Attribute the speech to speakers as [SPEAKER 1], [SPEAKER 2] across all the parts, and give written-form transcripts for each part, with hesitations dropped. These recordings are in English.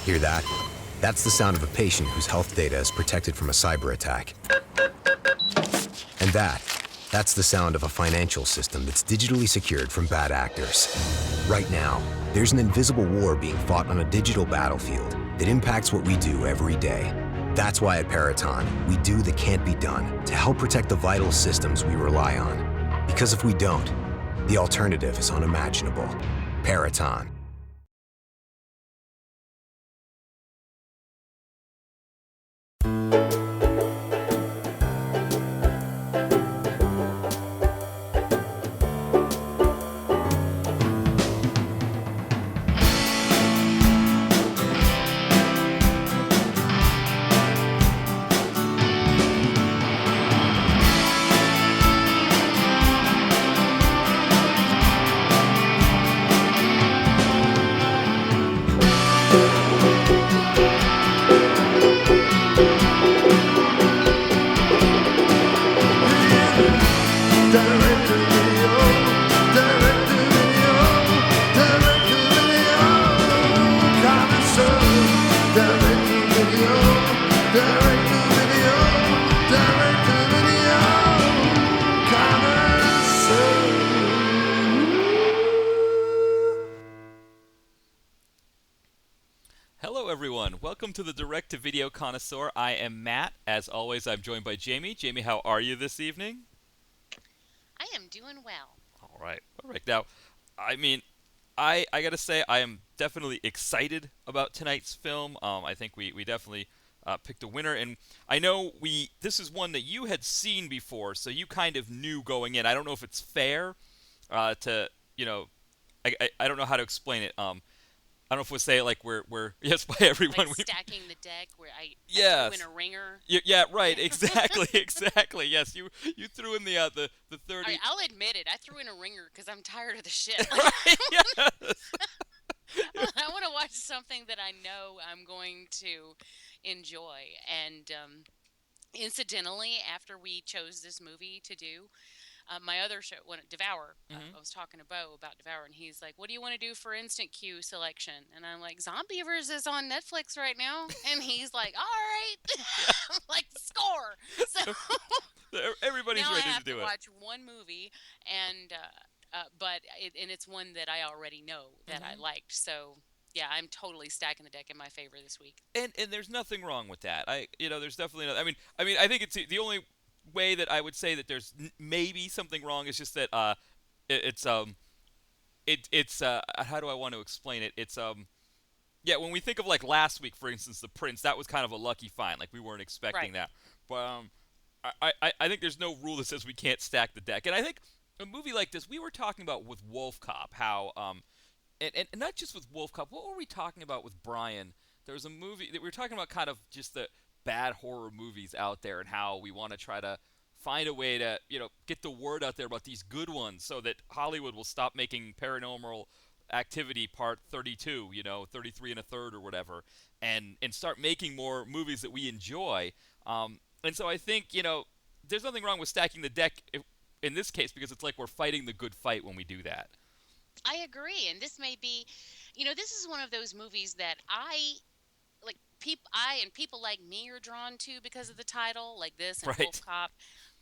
[SPEAKER 1] Hear that? That's the sound of a patient whose health data is protected from a cyber attack. And that's the sound of a financial system that's digitally secured from bad actors. Right now, there's an invisible war being fought on a digital battlefield that impacts what we do every day. That's why at Peraton, we do the can't be done to help protect the vital systems we rely on. Because if we don't, the alternative is unimaginable. Peraton.
[SPEAKER 2] Hello everyone, welcome to the Direct-to-Video Connoisseur. I am Matt. As always, I'm joined by Jamie. Jamie, how are you this evening?
[SPEAKER 3] I am doing well.
[SPEAKER 2] All right. Now, I gotta say, I am definitely excited about tonight's film. I think we definitely picked a winner, and I know this is one that you had seen before, so you kind of knew going in. I don't know if it's fair to, I don't know how to explain it. I don't know if we'll say it like we're yes by everyone.
[SPEAKER 3] Like stacking the deck where I
[SPEAKER 2] Yes.
[SPEAKER 3] threw in a ringer.
[SPEAKER 2] Yeah, right, exactly. Yes, you threw in the 30.
[SPEAKER 3] I'll admit it. I threw in a ringer because I'm tired of the shit.
[SPEAKER 2] Right, yes.
[SPEAKER 3] I want to watch something that I know I'm going to enjoy. And incidentally, after we chose this movie to do, my other show, Devour, I was talking to Bo about Devour, and he's like, "What do you want to do for instant queue selection?" And I'm like, "Zombeavers is on Netflix right now," and he's like, "All right," I'm like, "Score!" So
[SPEAKER 2] Everybody's
[SPEAKER 3] now I
[SPEAKER 2] ready
[SPEAKER 3] have
[SPEAKER 2] to do
[SPEAKER 3] to
[SPEAKER 2] it.
[SPEAKER 3] watch one movie, and it's one that I already know that I liked. So yeah, I'm totally stacking the deck in my favor this week.
[SPEAKER 2] And there's nothing wrong with that. There's definitely no. I think it's the only way that I would say that there's maybe something wrong is just that it's how do I want to explain it? It's yeah, when we think of like last week, for instance, The Prince, that was kind of a lucky find. Like we weren't expecting
[SPEAKER 3] Right.
[SPEAKER 2] that. But I think there's no rule that says we can't stack the deck. And I think a movie like this, we were talking about with Wolf Cop, how and not just with Wolf Cop. What were we talking about with Brian? There was a movie that we were talking about, kind of just the bad horror movies out there, and how we want to try to find a way to get the word out there about these good ones, so that Hollywood will stop making Paranormal Activity Part 32, 33 and a third or whatever, and start making more movies that we enjoy. And so I think there's nothing wrong with stacking the deck in this case, because it's like we're fighting the good fight when we do that.
[SPEAKER 3] I agree, and this may be, this is one of those movies that I like. People like me are drawn to because of the title, like this and
[SPEAKER 2] Right.
[SPEAKER 3] Wolf Cop.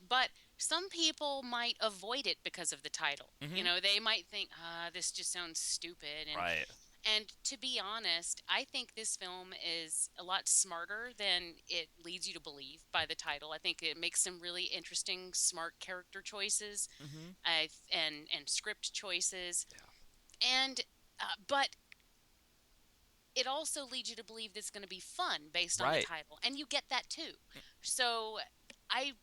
[SPEAKER 3] But some people might avoid it because of the title.
[SPEAKER 2] Hmm.
[SPEAKER 3] They might think, this just sounds stupid,
[SPEAKER 2] Right.
[SPEAKER 3] and to be honest, I think this film is a lot smarter than it leads you to believe by the title. I think it makes some really interesting, smart character choices,
[SPEAKER 2] Hmm.
[SPEAKER 3] and script choices, and but it also leads you to believe that it's going to be fun based on the
[SPEAKER 2] Right.
[SPEAKER 3] title, and you get that too. So I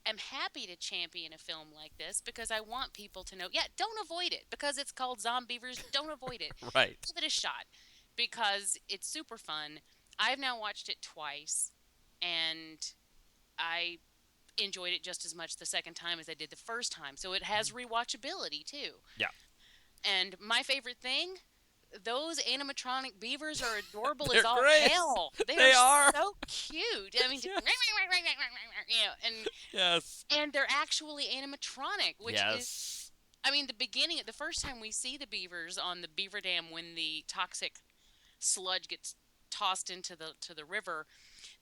[SPEAKER 3] am happy to champion a film like this because I want people to know, yeah, don't avoid it because it's called Zombeavers. Don't avoid it.
[SPEAKER 2] Right.
[SPEAKER 3] Give it a shot because it's super fun. I've now watched it twice, and I enjoyed it just as much the second time as I did the first time. So it has rewatchability too.
[SPEAKER 2] Yeah.
[SPEAKER 3] And my favorite thing, those animatronic beavers are adorable as
[SPEAKER 2] They're
[SPEAKER 3] all
[SPEAKER 2] great.
[SPEAKER 3] hell. They
[SPEAKER 2] They
[SPEAKER 3] are
[SPEAKER 2] are.
[SPEAKER 3] so cute. I mean,
[SPEAKER 2] Yes.
[SPEAKER 3] and
[SPEAKER 2] Yes.
[SPEAKER 3] and they're actually animatronic, which is,
[SPEAKER 2] Yes.
[SPEAKER 3] I mean, the first time we see the beavers on the beaver dam when the toxic sludge gets tossed into the river.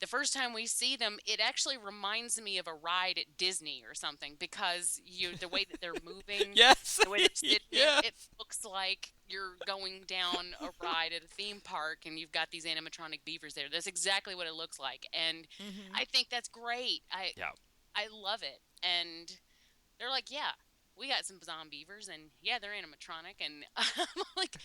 [SPEAKER 3] The first time we see them, it actually reminds me of a ride at Disney or something because the way that they're moving,
[SPEAKER 2] Yes.
[SPEAKER 3] the way they're sitting,
[SPEAKER 2] Yeah.
[SPEAKER 3] it looks like you're going down a ride at a theme park and you've got these animatronic beavers there. That's exactly what it looks like, and
[SPEAKER 2] Hmm.
[SPEAKER 3] I think that's great.
[SPEAKER 2] Yeah.
[SPEAKER 3] I love it, and they're like, yeah, we got some Zombeavers, and yeah, they're animatronic, and I'm like,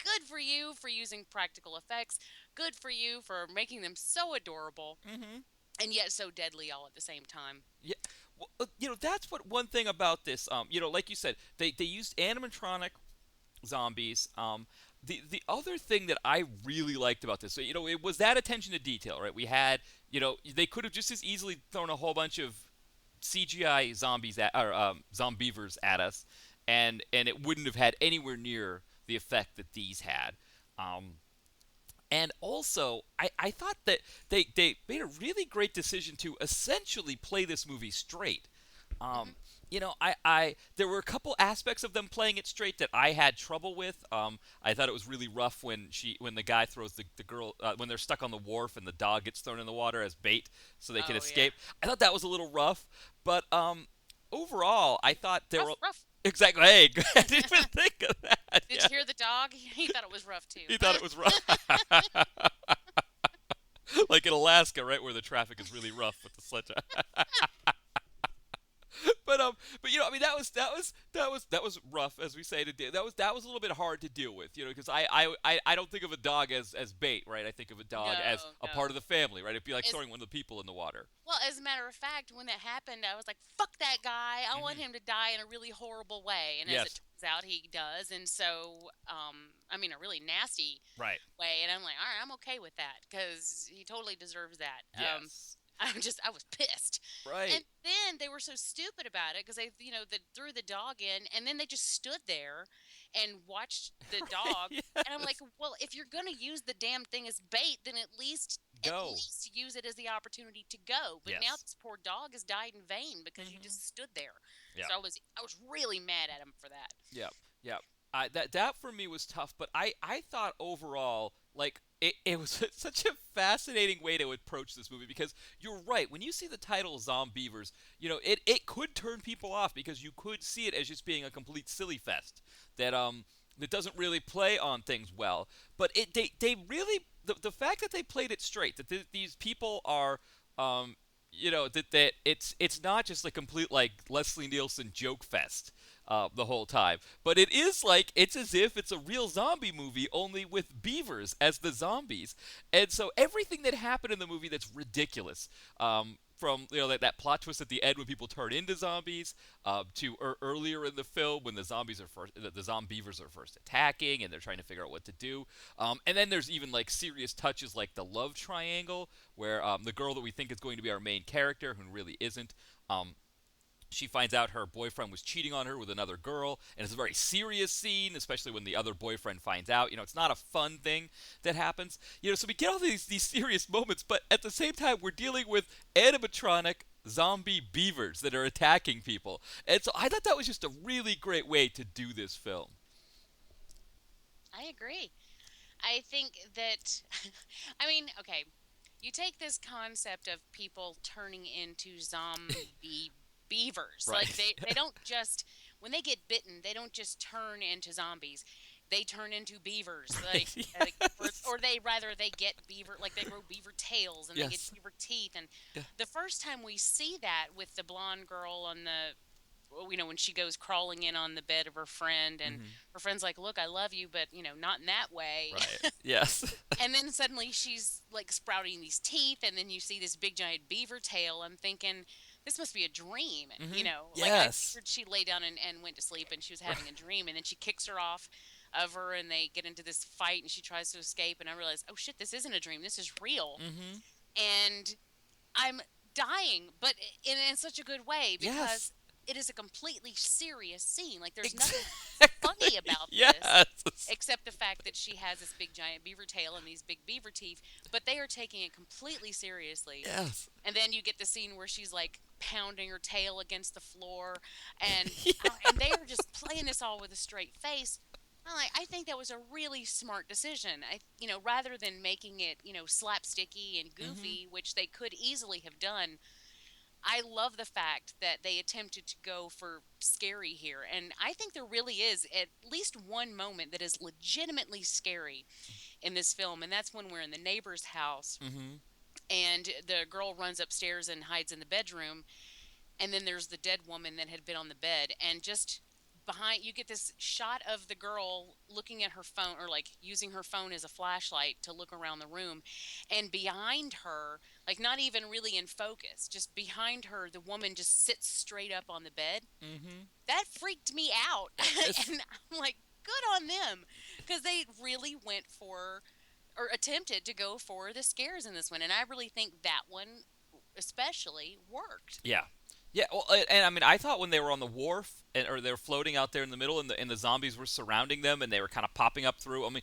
[SPEAKER 3] good for you for using practical effects. Good for you for making them so adorable
[SPEAKER 2] Hmm.
[SPEAKER 3] and yet so deadly all at the same time.
[SPEAKER 2] Yeah. Well, that's what one thing about this. Like you said, they used animatronic zombies. The other thing that I really liked about this, so, it was that attention to detail, right? We had, they could have just as easily thrown a whole bunch of CGI zombies or zombievers at us, and it wouldn't have had anywhere near the effect that these had. Um, and also, I thought that they made a really great decision to essentially play this movie straight.
[SPEAKER 3] Hmm.
[SPEAKER 2] Um, there were a couple aspects of them playing it straight that I had trouble with. I thought it was really rough when the guy throws the girl when they're stuck on the wharf and the dog gets thrown in the water as bait so they can
[SPEAKER 3] Oh yeah,
[SPEAKER 2] escape. I thought that was a little rough, but overall, I thought they were
[SPEAKER 3] rough, rough.
[SPEAKER 2] exactly. Hey, I didn't even think of that.
[SPEAKER 3] Did
[SPEAKER 2] Yeah,
[SPEAKER 3] you hear the dog? He thought it was rough too.
[SPEAKER 2] he thought it was rough. Like in Alaska, right, where the traffic is really rough with the sledgehammer. But I mean, that was rough, as we say to deal. That was a little bit hard to deal with, because I don't think of a dog as bait, right? I think of a dog as
[SPEAKER 3] No,
[SPEAKER 2] a
[SPEAKER 3] no.
[SPEAKER 2] part of the family, right? It'd be like
[SPEAKER 3] It's,
[SPEAKER 2] throwing one of the people in the water.
[SPEAKER 3] well, as a matter of fact, when that happened, I was like, "Fuck that guy! I want
[SPEAKER 2] Hmm.
[SPEAKER 3] him to die in a really horrible way." And as it
[SPEAKER 2] Yes,
[SPEAKER 3] turns out, he does. And so, I mean, a really nasty
[SPEAKER 2] right.
[SPEAKER 3] way. And I'm like, "All right, I'm okay with that because he totally deserves that."
[SPEAKER 2] Yes,
[SPEAKER 3] I was pissed.
[SPEAKER 2] right.
[SPEAKER 3] And then they were so stupid about it because they threw the dog in, and then they just stood there and watched the
[SPEAKER 2] Right.
[SPEAKER 3] dog. And I'm like,
[SPEAKER 2] Yes.
[SPEAKER 3] well, if you're gonna use the damn thing as bait, then at
[SPEAKER 2] Go.
[SPEAKER 3] least use it as the opportunity to go. But now
[SPEAKER 2] Yes.
[SPEAKER 3] this poor dog has died in vain because you
[SPEAKER 2] Hmm.
[SPEAKER 3] just stood there.
[SPEAKER 2] Yeah.
[SPEAKER 3] So I was really mad at him for that.
[SPEAKER 2] Yep, yep. That for me was tough, but I thought overall, like, it was such a fascinating way to approach this movie because you're right. When you see the title Zombeavers, it could turn people off because you could see it as just being a complete silly fest that doesn't really play on things well. But they really the fact that they played it straight, that these people are that it's not just a complete like Leslie Nielsen joke fest the whole time, but it's as if it's a real zombie movie only with beavers as the zombies, and so everything that happened in the movie that's ridiculous. From that plot twist at the end when people turn into zombies, to earlier in the film when the zombievers are first attacking and they're trying to figure out what to do, and then there's even like serious touches like the love triangle where the girl that we think is going to be our main character, who really isn't, she finds out her boyfriend was cheating on her with another girl, and it's a very serious scene, especially when the other boyfriend finds out. It's not a fun thing that happens. So we get all these serious moments, but at the same time, we're dealing with animatronic zombie beavers that are attacking people. And so I thought that was just a really great way to do this film.
[SPEAKER 3] I agree. I think that, I mean, okay, you take this concept of people turning into zombie beavers. Like
[SPEAKER 2] Right.
[SPEAKER 3] they don't just when they get bitten, they don't just turn into zombies. They turn into beavers.
[SPEAKER 2] Right. Yes.
[SPEAKER 3] Or they get beaver, like they grow beaver tails and they get
[SPEAKER 2] Yes.
[SPEAKER 3] beaver teeth. And
[SPEAKER 2] Yeah.
[SPEAKER 3] the first time we see that with the blonde girl on the well, when she goes crawling in on the bed of her friend, and
[SPEAKER 2] Hmm.
[SPEAKER 3] her friend's like, "Look, I love you, but not in that way."
[SPEAKER 2] Right. Yes.
[SPEAKER 3] And then suddenly she's like sprouting these teeth, and then you see this big giant beaver tail. I'm thinking, this must be a dream.
[SPEAKER 2] Hmm.
[SPEAKER 3] Like I
[SPEAKER 2] Yes.
[SPEAKER 3] figured she lay down and went to sleep and she was having a dream, and then she kicks her off of her and they get into this fight and she tries to escape, and I realize, oh shit, this isn't a dream, this is real.
[SPEAKER 2] Hmm.
[SPEAKER 3] And I'm dying, but in such a good way
[SPEAKER 2] Yes.
[SPEAKER 3] because it is a completely serious scene. Like there's nothing funny
[SPEAKER 2] Exactly.
[SPEAKER 3] about this
[SPEAKER 2] Yes.
[SPEAKER 3] except the fact that she has this big giant beaver tail and these big beaver teeth, but they are taking it completely seriously.
[SPEAKER 2] Yes.
[SPEAKER 3] And then you get the scene where she's like pounding her tail against the floor, and
[SPEAKER 2] Yeah.
[SPEAKER 3] and they are just playing this all with a straight face. I think that was a really smart decision. Rather than making it, slapsticky and
[SPEAKER 2] Mm-hmm.
[SPEAKER 3] goofy, which they could easily have done, I love the fact that they attempted to go for scary here. And I think there really is at least one moment that is legitimately scary in this film. And that's when we're in the neighbor's house
[SPEAKER 2] Mm-hmm.
[SPEAKER 3] and the girl runs upstairs and hides in the bedroom. And then there's the dead woman that had been on the bed. And just behind, you get this shot of the girl looking at her phone, or like using her phone as a flashlight to look around the room. And behind her, like not even really in focus, just behind her, the woman just sits straight up on the bed.
[SPEAKER 2] Mm-hmm.
[SPEAKER 3] That freaked me out.
[SPEAKER 2] It's,
[SPEAKER 3] And I'm like, good on them, because they really went for, or attempted to go for, the scares in this one. And I really think that one especially worked.
[SPEAKER 2] yeah. Yeah, well, and I mean, I thought when they were on the wharf, or they were floating out there in the middle, and the zombies were surrounding them, and they were kind of popping up through. I mean,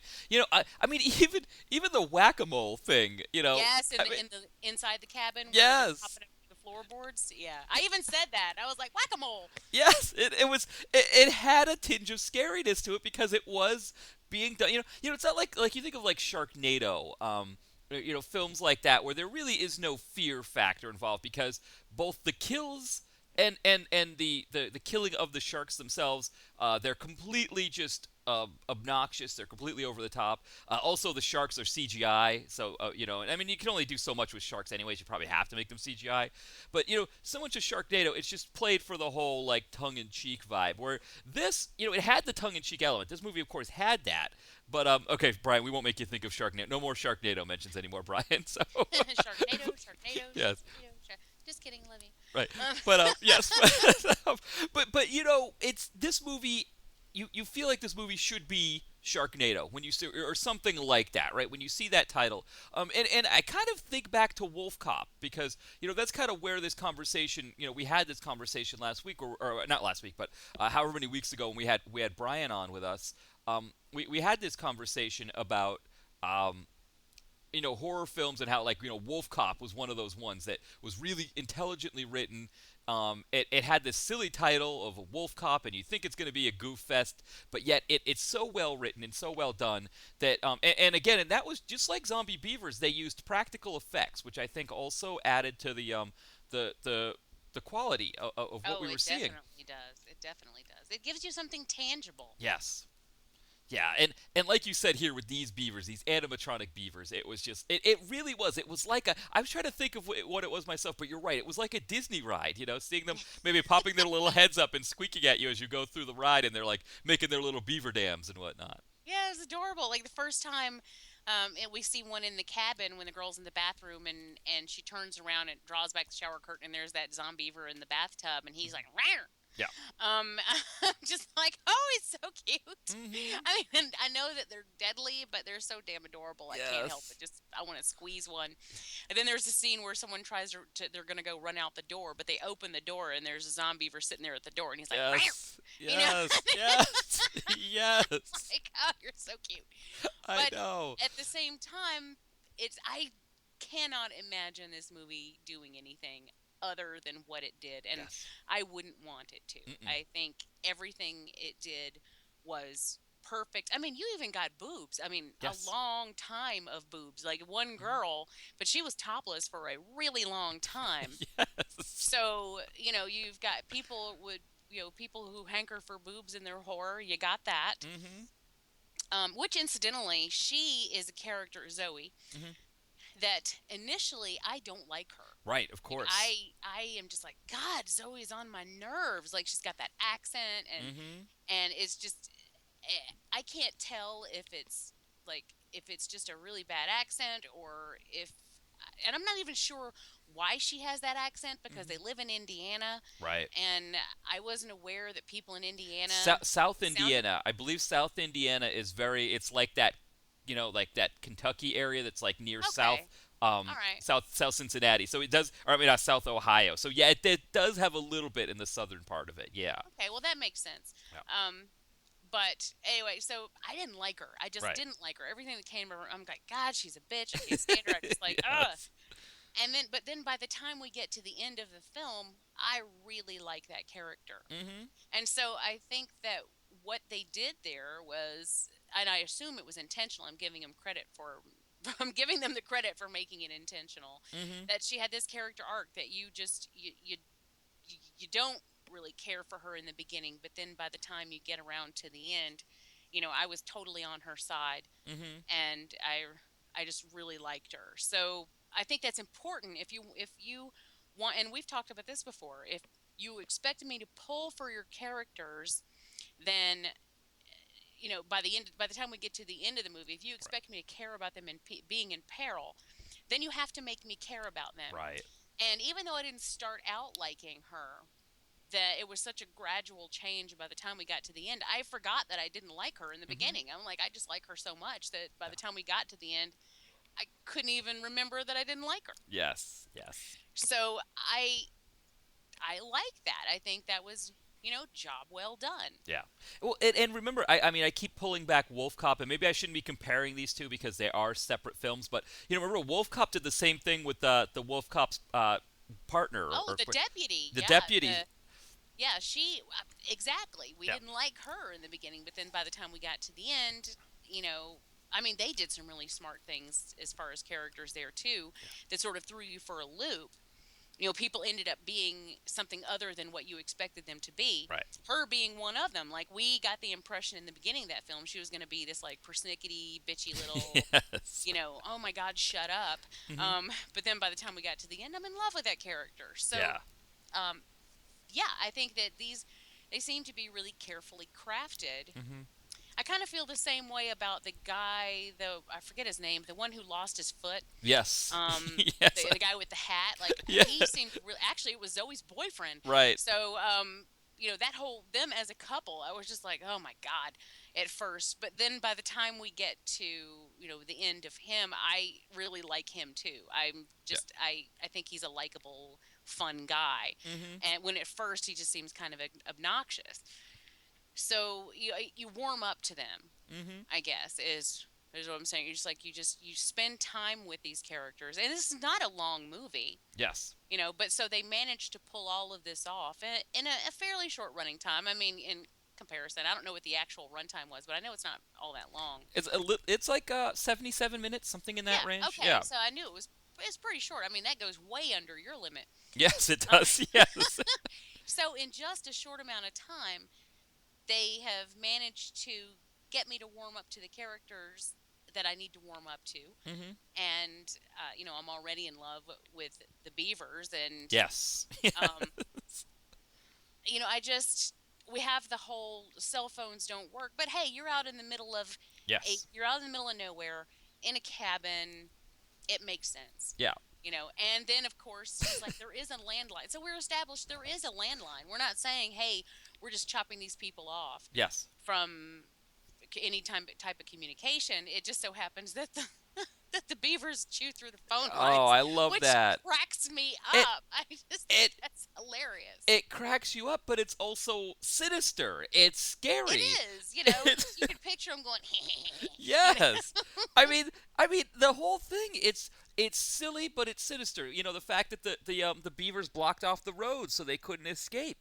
[SPEAKER 2] I mean, even the whack-a-mole thing,
[SPEAKER 3] Yes,
[SPEAKER 2] I mean,
[SPEAKER 3] in the inside the cabin where they're
[SPEAKER 2] yes,
[SPEAKER 3] popping up through the floorboards. Yeah, I even said that. I was like, whack a mole.
[SPEAKER 2] yes, it had a tinge of scariness to it because it was being done. It's not like you think of like Sharknado, films like that where there really is no fear factor involved because both the kills and the killing of the sharks themselves, they're completely just obnoxious. They're completely over the top. Also, the sharks are CGI, so and I mean, you can only do so much with sharks, anyways. You probably have to make them CGI. But so much of Sharknado, it's just played for the whole like tongue-in-cheek vibe. Where this, it had the tongue-in-cheek element. This movie, of course, had that. But okay, Brian, we won't make you think of Sharknado. No more Sharknado mentions anymore, Brian. So
[SPEAKER 3] Sharknado, Sharknado,
[SPEAKER 2] yes,
[SPEAKER 3] Sharknado, just kidding, Livy.
[SPEAKER 2] right.
[SPEAKER 3] Um,
[SPEAKER 2] But yes, but it's this movie. You feel like this movie should be Sharknado when you see, or something like that, right? When you see that title, and I kind of think back to Wolf Cop because that's kind of where this conversation, we had this conversation last week, or not last week, but however many weeks ago when we had Brian on with us. We had this conversation about horror films and how like Wolf Cop was one of those ones that was really intelligently written. It had this silly title of a wolf cop, and you think it's going to be a goof fest, but yet it's so well written and so well done that and again, and that was just like Zombeavers. They used practical effects, which I think also added to the the the quality of what
[SPEAKER 3] oh,
[SPEAKER 2] we were
[SPEAKER 3] it
[SPEAKER 2] seeing.
[SPEAKER 3] definitely does. It definitely does. It gives you something tangible.
[SPEAKER 2] Yes. Yeah, and like you said here with these beavers, these animatronic beavers, it was just it really was. It was like I was trying to think of what it was myself, but you're right. It was like a Disney ride, seeing them maybe popping their little heads up and squeaking at you as you go through the ride, and they're like making their little beaver dams and whatnot.
[SPEAKER 3] Yeah, it's adorable. Like the first time, and we see one in the cabin when the girl's in the bathroom, and she turns around and draws back the shower curtain, and there's that zombiever in the bathtub, and he's like, "Rawr!"
[SPEAKER 2] Yeah.
[SPEAKER 3] I'm just like, oh, he's so cute.
[SPEAKER 2] Mm-hmm.
[SPEAKER 3] I mean, I know that they're deadly, but they're so damn adorable. I can't help
[SPEAKER 2] Yes.
[SPEAKER 3] it. Just I want to squeeze one. And then there's a scene where someone tries they're gonna go run out the door, but they open the door and there's a zombie sitting there at the door, and he's like, "Rawr!"
[SPEAKER 2] Yes.
[SPEAKER 3] You know.
[SPEAKER 2] Yes. Yes. Yes.
[SPEAKER 3] Like, oh, you're so cute.
[SPEAKER 2] I
[SPEAKER 3] But
[SPEAKER 2] know.
[SPEAKER 3] at the same time, I cannot imagine this movie doing anything other than what it did, and
[SPEAKER 2] Yes.
[SPEAKER 3] I wouldn't want it to.
[SPEAKER 2] Mm-mm.
[SPEAKER 3] I think everything it did was perfect. I mean, you even got boobs. I mean, a
[SPEAKER 2] Yes.
[SPEAKER 3] long time of boobs. Like one
[SPEAKER 2] Mhm.
[SPEAKER 3] girl, but she was topless for a really long time.
[SPEAKER 2] Yes.
[SPEAKER 3] So, you've got people who hanker for boobs in their horror. You got that.
[SPEAKER 2] Mm-hmm.
[SPEAKER 3] Which incidentally, she is a character, Zoe,
[SPEAKER 2] Mm-hmm.
[SPEAKER 3] that initially I don't like her.
[SPEAKER 2] Right. Of
[SPEAKER 3] Like
[SPEAKER 2] course.
[SPEAKER 3] I am just like, God, Zoe's on my nerves. Like she's got that accent,
[SPEAKER 2] Mm-hmm.
[SPEAKER 3] and it's just I can't tell if it's just a really bad accent, or if, and I'm not even sure why she has that accent, because they
[SPEAKER 2] Mm-hmm.
[SPEAKER 3] live in Indiana,
[SPEAKER 2] Right.
[SPEAKER 3] and I wasn't aware that people in Indiana
[SPEAKER 2] South
[SPEAKER 3] sounded.
[SPEAKER 2] Indiana. I believe South Indiana is very. It's like that, like that Kentucky area that's like near
[SPEAKER 3] Okay, all right.
[SPEAKER 2] South Cincinnati. So it does, or I mean, South Ohio. So yeah, it does have a little bit in the southern part of it. Yeah.
[SPEAKER 3] Okay, well that makes sense.
[SPEAKER 2] Yeah.
[SPEAKER 3] But anyway, so I didn't like her. I just
[SPEAKER 2] Right.
[SPEAKER 3] didn't like her. Everything that came to her, I'm like, God, she's a bitch. I can't stand her. I just like, ugh.
[SPEAKER 2] Yes.
[SPEAKER 3] But then by the time we get to the end of the film, I really like that character.
[SPEAKER 2] Mm-hmm.
[SPEAKER 3] And so I think that what they did there was, and I assume it was intentional. I'm giving them credit for. I'm giving them the credit for making it intentional.
[SPEAKER 2] Mm-hmm.
[SPEAKER 3] That she had this character arc that you don't really care for her in the beginning, but then by the time you get around to the end, I was totally on her side,
[SPEAKER 2] Mm-hmm.
[SPEAKER 3] and I just really liked her. So I think that's important. If you want, and we've talked about this before, if you expect me to pull for your characters, then by the time we get to the end of the movie, if you expect me to care about them being in peril, then you have to make me care about them.
[SPEAKER 2] Right.
[SPEAKER 3] And even though I didn't start out liking her, that it was such a gradual change by the time we got to the end. I forgot that I didn't like her in the
[SPEAKER 2] Mm-hmm.
[SPEAKER 3] beginning. I'm like, I just like her so much that by
[SPEAKER 2] Yeah.
[SPEAKER 3] the time we got to the end, I couldn't even remember that I didn't like her.
[SPEAKER 2] Yes. Yes.
[SPEAKER 3] So I like that. I think that was, job well done.
[SPEAKER 2] Yeah. Well, and remember, I mean, I keep pulling back Wolf Cop, and maybe I shouldn't be comparing these two because they are separate films. But remember, Wolf Cop did the same thing with the Wolf Cop's partner.
[SPEAKER 3] Oh, the deputy.
[SPEAKER 2] The
[SPEAKER 3] Yeah,
[SPEAKER 2] deputy.
[SPEAKER 3] yeah, she exactly. We
[SPEAKER 2] Yeah.
[SPEAKER 3] didn't like her in the beginning, but then by the time we got to the end, I mean, they did some really smart things as far as characters there too, that sort of threw you for a loop. People ended up being something other than what you expected them to be.
[SPEAKER 2] Right.
[SPEAKER 3] Her being one of them. Like, we got the impression in the beginning of that film she was going to be this, like, persnickety, bitchy little,
[SPEAKER 2] Yes.
[SPEAKER 3] oh my God, shut up.
[SPEAKER 2] Mhm.
[SPEAKER 3] But then by the time we got to the end, I'm in love with that character. So,
[SPEAKER 2] Yeah.
[SPEAKER 3] um, yeah, I think that they seem to be really carefully crafted.
[SPEAKER 2] Mm-hmm.
[SPEAKER 3] I kind of feel the same way about the guy, though I forget his name, the one who lost his foot.
[SPEAKER 2] Yes.
[SPEAKER 3] Um,
[SPEAKER 2] Yes.
[SPEAKER 3] the guy with the hat, like
[SPEAKER 2] Yeah.
[SPEAKER 3] he seemed really. Actually, it was Zoe's boyfriend.
[SPEAKER 2] Right.
[SPEAKER 3] So, that whole them as a couple, I was just like, oh my God, at first. But then by the time we get to the end of him, I really like him too. I think he's a likable, fun guy.
[SPEAKER 2] Mm-hmm.
[SPEAKER 3] And when at first he just seems kind of obnoxious. So you warm up to them,
[SPEAKER 2] Mm-hmm.
[SPEAKER 3] I guess, is what I'm saying. You're just like you spend time with these characters, and this is not a long movie,
[SPEAKER 2] Yes.
[SPEAKER 3] but so they managed to pull all of this off in a fairly short running time. I mean, in comparison, I don't know what the actual runtime was, but I know it's not all that long.
[SPEAKER 2] It's like 77 minutes, something in that
[SPEAKER 3] Yeah,
[SPEAKER 2] range.
[SPEAKER 3] okay,
[SPEAKER 2] Yeah.
[SPEAKER 3] so I knew it's pretty short. I mean, that goes way under your limit.
[SPEAKER 2] Yes, it does. Yes.
[SPEAKER 3] So in just a short amount of time, they have managed to get me to warm up to the characters that I need to warm up to.
[SPEAKER 2] Mm-hmm.
[SPEAKER 3] And I'm already in love with the Beavers, and
[SPEAKER 2] Yes.
[SPEAKER 3] um, we have the whole cell phones don't work, but hey, you're out in the middle of
[SPEAKER 2] Yes.
[SPEAKER 3] you're out in the middle of nowhere in a cabin. It makes sense.
[SPEAKER 2] Yeah.
[SPEAKER 3] And then of course he's like, there is a landline, so we're established there is a landline. We're not saying, hey, we're just chopping these people off
[SPEAKER 2] Yes.
[SPEAKER 3] from any type of communication. It just so happens that the Beavers chew through the phone lines.
[SPEAKER 2] Oh, I love
[SPEAKER 3] which
[SPEAKER 2] that.
[SPEAKER 3] cracks me
[SPEAKER 2] It-
[SPEAKER 3] up. I just think that's hilarious.
[SPEAKER 2] It cracks you up, but it's also sinister. It's scary.
[SPEAKER 3] It is. You can picture them going.
[SPEAKER 2] Yes. I mean, the whole thing. It's silly, but it's sinister. The fact that the beavers blocked off the road so they couldn't escape.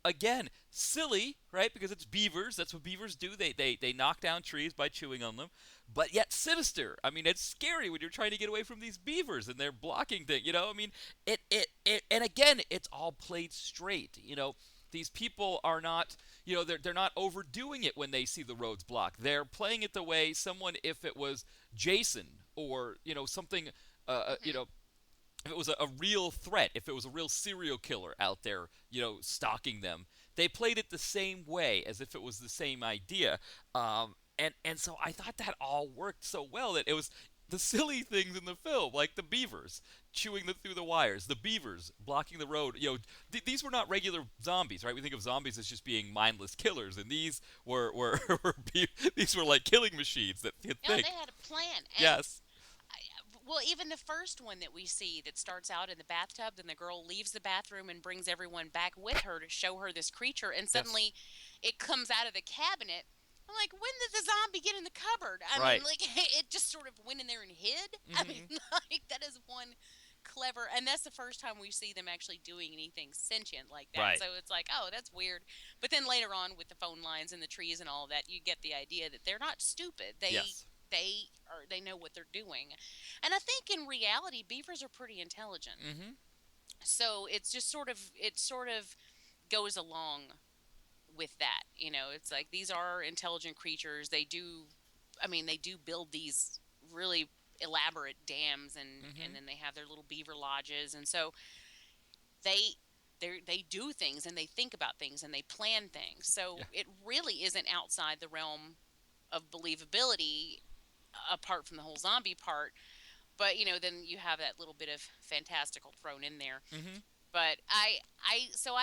[SPEAKER 2] Again, silly, right? Because it's beavers. That's what beavers do. They knock down trees by chewing on them. But yet sinister. I mean, it's scary when you're trying to get away from these beavers and they're blocking things. I mean, it and again, it's all played straight. These people are not, they're not overdoing it when they see the roads blocked. They're playing it the way someone, if it was Jason or something, if it was a real threat, if it was a real serial killer out there, stalking them, they played it the same way as if it was the same idea. And so I thought that all worked so well that it was the silly things in the film, like the beavers chewing through the wires, the beavers blocking the road. These were not regular zombies, right? We think of zombies as just being mindless killers, and these were these were like killing machines that could
[SPEAKER 3] No,
[SPEAKER 2] think.
[SPEAKER 3] they had a plan. And
[SPEAKER 2] Yes.
[SPEAKER 3] Well, even the first one that we see that starts out in the bathtub, then the girl leaves the bathroom and brings everyone back with her to show her this creature, and suddenly it comes out of the cabinet. I'm like, when did the zombie get in the cupboard? I
[SPEAKER 2] Right.
[SPEAKER 3] mean, like, it just sort of went in there and hid. I mean, like, that is one clever, and that's the first time we see them actually doing anything sentient like that.
[SPEAKER 2] Right.
[SPEAKER 3] So it's like, oh, that's weird. But then later on with the phone lines and the trees and all that, you get the idea that they're not stupid.
[SPEAKER 2] Yes.
[SPEAKER 3] They know what they're doing. And I think in reality beavers are pretty intelligent.
[SPEAKER 2] Mm-hmm.
[SPEAKER 3] So it's just sort of goes along with that. It's like these are intelligent creatures. They do build these really elaborate dams, and
[SPEAKER 2] Mm-hmm.
[SPEAKER 3] then they have their little beaver lodges, and so they they do things and they think about things and they plan things. So
[SPEAKER 2] Yeah.
[SPEAKER 3] it really isn't outside the realm of believability apart from the whole zombie part. But then you have that little bit of fantastical thrown in there.
[SPEAKER 2] Mm-hmm.
[SPEAKER 3] But I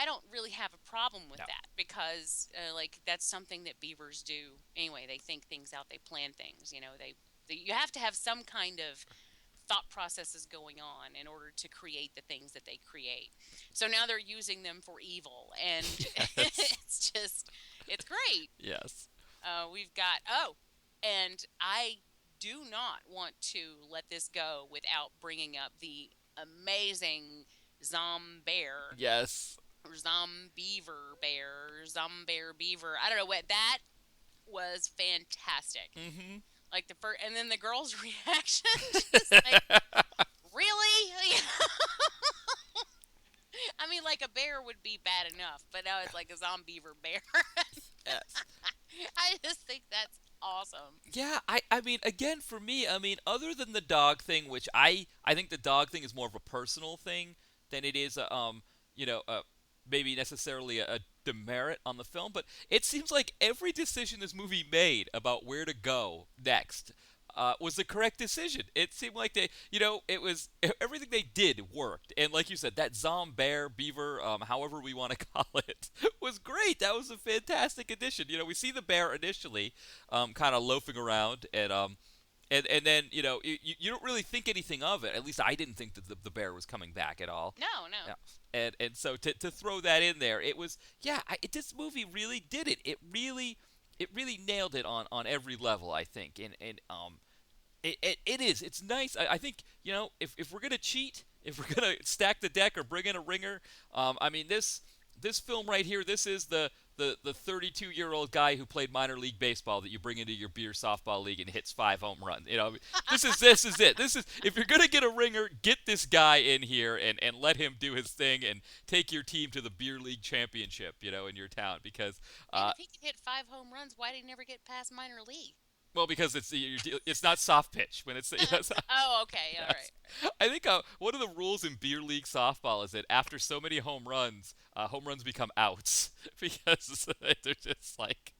[SPEAKER 3] don't really have a problem with
[SPEAKER 2] No.
[SPEAKER 3] that because like that's something that beavers do anyway. They think things out, they plan things. You have to have some kind of thought processes going on in order to create the things that they create. So now they're using them for evil, and
[SPEAKER 2] Yes.
[SPEAKER 3] it's great.
[SPEAKER 2] Yes.
[SPEAKER 3] We've got and I do not want to let this go without bringing up the amazing Zombear
[SPEAKER 2] Yes.
[SPEAKER 3] or Zombeaver bear, Zombear beaver. I don't know what that was fantastic.
[SPEAKER 2] Mm-hmm.
[SPEAKER 3] Like the first, and then the girl's reaction, just like, really? I mean, like a bear would be bad enough, but now it's like a Zombeaver bear.
[SPEAKER 2] Yes.
[SPEAKER 3] I just think that's awesome.
[SPEAKER 2] Yeah, I mean, again, for me, I mean, other than the dog thing, which I think the dog thing is more of a personal thing than it is you know, maybe necessarily a demerit on the film, but it seems like every decision this movie made about where to go next was the correct decision. It seemed like it was everything they did worked, and like you said, that Zombear beaver, however we want to call it, was great. That was a fantastic addition. We see the bear initially, kind of loafing around, and then you don't really think anything of it. At least I didn't think that the bear was coming back at all.
[SPEAKER 3] No, no.
[SPEAKER 2] Yeah. And so to throw that in there, it was this movie really did it. It really nailed it on every level, I think. And it's nice. I think if we're gonna cheat, if we're gonna stack the deck or bring in a ringer, I mean this film right here, this is the 32-year-old guy who played minor league baseball that you bring into your beer softball league and hits 5 home runs. This is it. This is, if you're gonna get a ringer, get this guy in here and let him do his thing and take your team to the beer league championship, in your town, because
[SPEAKER 3] And if he could hit 5 home runs, why did he never get past minor league?
[SPEAKER 2] well, because it's not soft pitch when it's
[SPEAKER 3] Oh, okay, all
[SPEAKER 2] yes.
[SPEAKER 3] right.
[SPEAKER 2] I think one of the rules in beer league softball is that after so many home runs become outs because they're just like.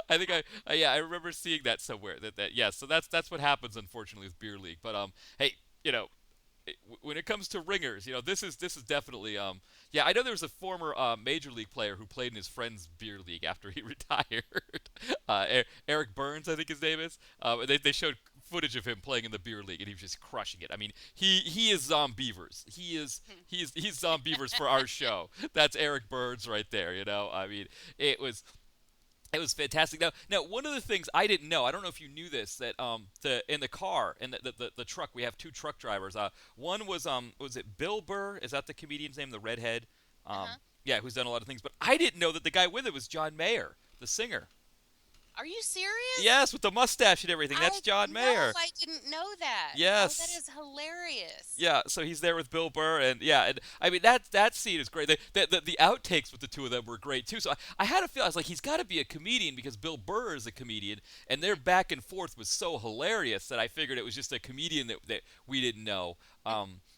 [SPEAKER 2] I think I remember seeing that somewhere that yeah. So that's what happens, unfortunately, with beer league. But hey, when it comes to ringers, this is definitely yeah. I know there was a former major league player who played in his friend's beer league after he retired. Eric Burns, I think his name is. They showed footage of him playing in the beer league, and he was just crushing it. I mean, he is Zombeavers. He's Zombeavers for our show. That's Eric Burns right there. I mean, it was fantastic. Now, one of the things I didn't know, I don't know if you knew this, that in the car, in the truck, we have two truck drivers. One was it Bill Burr? Is that the comedian's name, the redhead?
[SPEAKER 3] Uh-huh.
[SPEAKER 2] Yeah, who's done a lot of things. But I didn't know that the guy with it was John Mayer, the singer.
[SPEAKER 3] Are you serious?
[SPEAKER 2] Yes, with the mustache and everything. That's John Mayer.
[SPEAKER 3] I didn't know that.
[SPEAKER 2] Yes.
[SPEAKER 3] Oh, that is hilarious.
[SPEAKER 2] Yeah, so he's there with Bill Burr, and yeah, and I mean that scene is great. The outtakes with the two of them were great too. So I had a feel, I was like, he's got to be a comedian because Bill Burr is a comedian, and their back and forth was so hilarious that I figured it was just a comedian that we didn't know.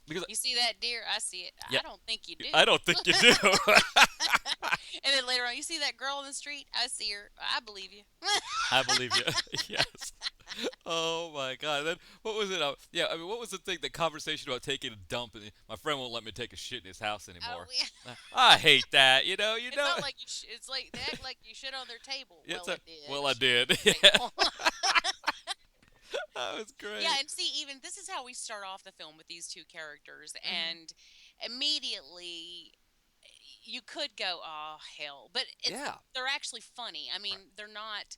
[SPEAKER 2] Because
[SPEAKER 3] You see that deer? I see it.
[SPEAKER 2] Yeah.
[SPEAKER 3] I don't think you do.
[SPEAKER 2] I don't think you do.
[SPEAKER 3] And then later on, you see that girl in the street? I see her. I believe you.
[SPEAKER 2] I believe you. Yes. Oh my God. And then what was it? Yeah. I mean, what was the thing? The conversation about taking a dump, and my friend won't let me take a shit in his house anymore.
[SPEAKER 3] Oh, yeah.
[SPEAKER 2] I hate that. You
[SPEAKER 3] It's
[SPEAKER 2] know.
[SPEAKER 3] not like it's like they act like you shit on their table.
[SPEAKER 2] It's
[SPEAKER 3] Well, it did.
[SPEAKER 2] well, I did. Yeah,
[SPEAKER 3] Table.
[SPEAKER 2] that was great.
[SPEAKER 3] Yeah, and see, even this is how we start off the film with these two characters, and immediately you could go, "Oh hell," but
[SPEAKER 2] Yeah.
[SPEAKER 3] they're actually funny. I mean, they're not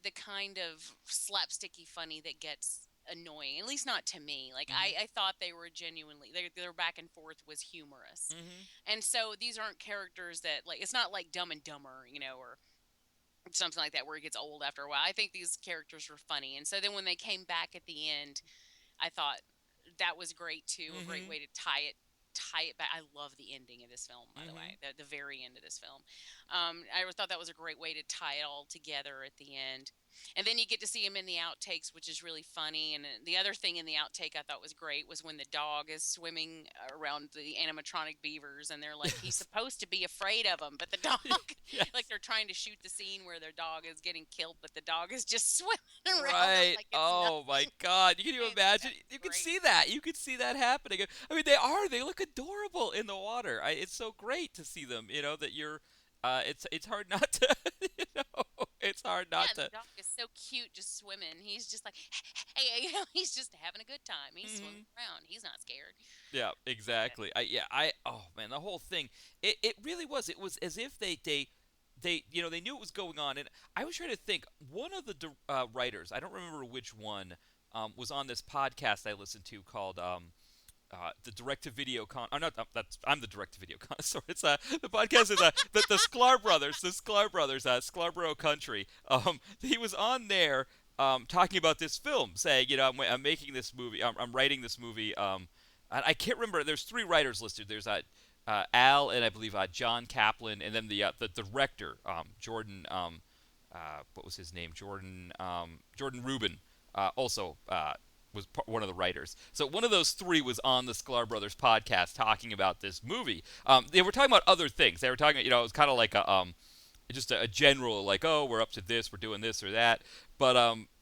[SPEAKER 3] the kind of slapsticky funny that gets annoying, at least not to me. Like
[SPEAKER 2] Mhm.
[SPEAKER 3] I thought they were genuinely their back and forth was humorous.
[SPEAKER 2] Mhm.
[SPEAKER 3] And so these aren't characters that, like, it's not like Dumb and Dumber, or something like that where it gets old after a while. I think these characters were funny. And so then when they came back at the end, I thought that was great too. A great
[SPEAKER 2] Mhm.
[SPEAKER 3] way to tie it back. I love the ending of this film, by the
[SPEAKER 2] Mhm.
[SPEAKER 3] way, the very end of this film. I always thought that was a great way to tie it all together at the end. And then you get to see him in the outtakes, which is really funny. And the other thing in the outtake I thought was great was when the dog is swimming around the animatronic beavers, and they're like, he's
[SPEAKER 2] Yes.
[SPEAKER 3] supposed to be afraid of them, but the dog, like
[SPEAKER 2] Yes.
[SPEAKER 3] they're trying to shoot the scene where their dog is getting killed, but the dog is just swimming around them
[SPEAKER 2] Right.
[SPEAKER 3] like it's
[SPEAKER 2] Oh my
[SPEAKER 3] nothing.
[SPEAKER 2] God. Can you imagine?
[SPEAKER 3] That's
[SPEAKER 2] You can
[SPEAKER 3] great.
[SPEAKER 2] see that. You can see that happening. I mean, they are. They look adorable in the water. It's so great to see them. That you're. It's hard not to. It's hard
[SPEAKER 3] Yeah,
[SPEAKER 2] not
[SPEAKER 3] and the
[SPEAKER 2] to.
[SPEAKER 3] dog is so cute just swimming. He's just like, hey, he's just having a good time. He's
[SPEAKER 2] Mhm.
[SPEAKER 3] swimming around. He's not scared.
[SPEAKER 2] Yeah.
[SPEAKER 3] Like that.
[SPEAKER 2] Exactly. I. Oh man, the whole thing. It really was. It was as if they knew what was going on, and I was trying to think. One of the writers, I don't remember which one, was on this podcast I listened to called the direct to video I'm not that's I'm the direct to video connoisseur. It's the podcast is the Sklar brothers, Scarborough Country. He was on there talking about this film, saying, I'm making this movie, I'm writing this movie. And I can't remember. There's three writers listed. There's Al and I believe John Kaplan, and then the director Jordan. What was his name? Jordan Rubin. Also was one of the writers. So one of those three was on the Sklar Brothers podcast talking about this movie. They were talking about other things. They were talking, it was kind of like just a general, like, oh, we're up to this, we're doing this or that. But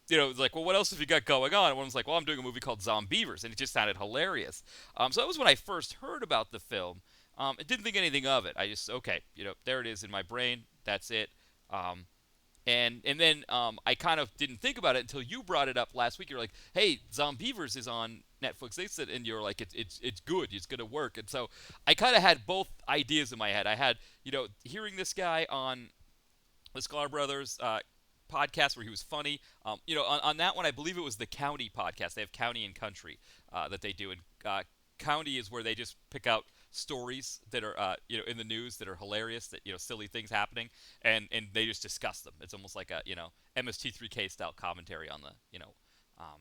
[SPEAKER 2] it's like, well, what else have you got going on? And one was like, well, I'm doing a movie called Zombeavers, and it just sounded hilarious. So that was when I first heard about the film. I didn't think anything of it. I just, okay, there it is in my brain. That's it. Um, and then I kind of didn't think about it until you brought it up last week. You're like, "Hey, Zombeavers is on Netflix." They said, and you're like, "It's good. It's gonna work." And so I kind of had both ideas in my head. I had hearing this guy on the Sklar Brothers podcast where he was funny. On that one, I believe it was the County podcast. They have County and Country that they do, and County is where they just pick out stories that are in the news that are hilarious, that silly things happening, and they just discuss them. It's almost like a MST3K style commentary on the um,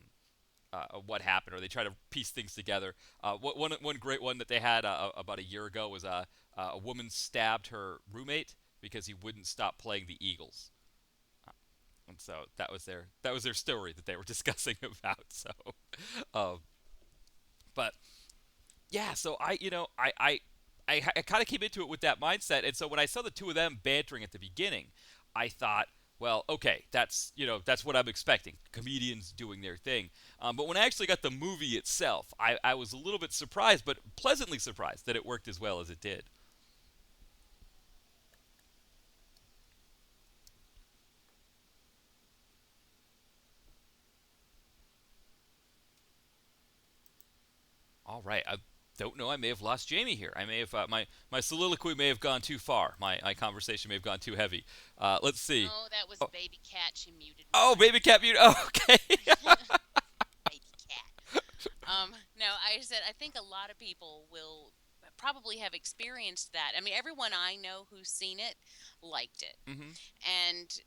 [SPEAKER 2] what happened, or they try to piece things together. One great one that they had about a year ago was a woman stabbed her roommate because he wouldn't stop playing the Eagles. And so that was their story that they were discussing about. So, um, but yeah, so I kind of came into it with that mindset, and so when I saw the two of them bantering at the beginning, I thought, well, okay, that's what I'm expecting, comedians doing their thing. But when I actually got the movie itself, I was a little bit surprised, but pleasantly surprised that it worked as well as it did. All right, I don't know. I may have lost Jamie here. I may have my soliloquy may have gone too far. My conversation may have gone too heavy. Let's see.
[SPEAKER 3] No, that was
[SPEAKER 2] Oh,
[SPEAKER 3] Baby Cat. She muted me
[SPEAKER 2] oh,
[SPEAKER 3] by
[SPEAKER 2] baby cat mute. Oh, okay.
[SPEAKER 3] Baby Cat. No, I said I think a lot of people will probably have experienced that. I mean, everyone I know who's seen it liked it,
[SPEAKER 2] Mhm.
[SPEAKER 3] and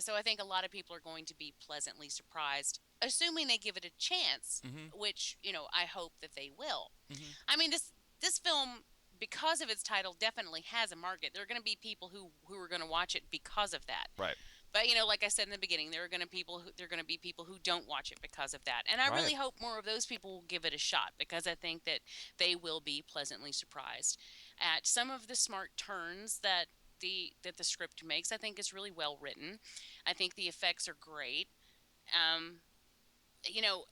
[SPEAKER 3] so I think a lot of people are going to be pleasantly surprised, assuming they give it a chance,
[SPEAKER 2] Mhm.
[SPEAKER 3] which I hope that they will.
[SPEAKER 2] Mhm.
[SPEAKER 3] I mean, this film, because of its title, definitely has a market. There are going to be people who are going to watch it because of that.
[SPEAKER 2] Right.
[SPEAKER 3] But like I said in the beginning, there are going to be people who don't watch it because of that. And I
[SPEAKER 2] Right.
[SPEAKER 3] really hope more of those people will give it a shot, because I think that they will be pleasantly surprised at some of the smart turns that the script makes. I think is really well written. I think the effects are great. Um, you know,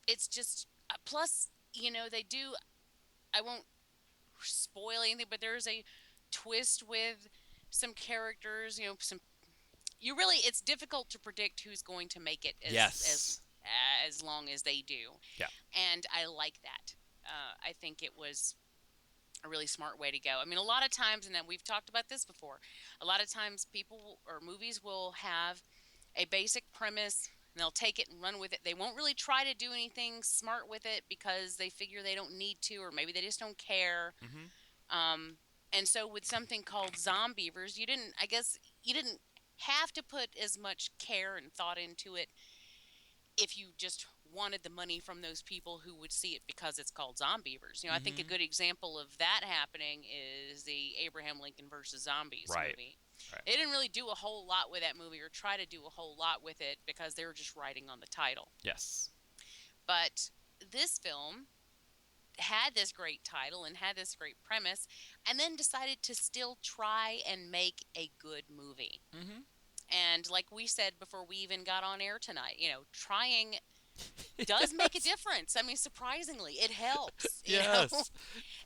[SPEAKER 3] it's just plus they do. I won't spoil anything, but there's a twist with some characters. Some you really it's difficult to predict who's going to make it
[SPEAKER 2] Yes.
[SPEAKER 3] as long as they do,
[SPEAKER 2] Yeah.
[SPEAKER 3] and I like that. I think it was a really smart way to go. I mean, a lot of times, and then we've talked about this before, a lot of times people or movies will have a basic premise, and they'll take it and run with it. They won't really try to do anything smart with it because they figure they don't need to, or maybe they just don't care.
[SPEAKER 2] Hmm.
[SPEAKER 3] Um, and so with something called Zombeavers, I guess you didn't have to put as much care and thought into it if you just wanted the money from those people who would see it because it's called Zombeavers. I think a
[SPEAKER 2] Hmm.
[SPEAKER 3] good example of that happening is the Abraham Lincoln versus Zombies
[SPEAKER 2] Right.
[SPEAKER 3] movie.
[SPEAKER 2] Right.
[SPEAKER 3] They didn't really do a whole lot with that movie or try to do a whole lot with it because they were just writing on the title.
[SPEAKER 2] Yes.
[SPEAKER 3] But this film had this great title and had this great premise and then decided to still try and make a good movie.
[SPEAKER 2] Hmm.
[SPEAKER 3] And like we said before we even got on air tonight, trying does make a difference. I mean, surprisingly, it helps.
[SPEAKER 2] Yes.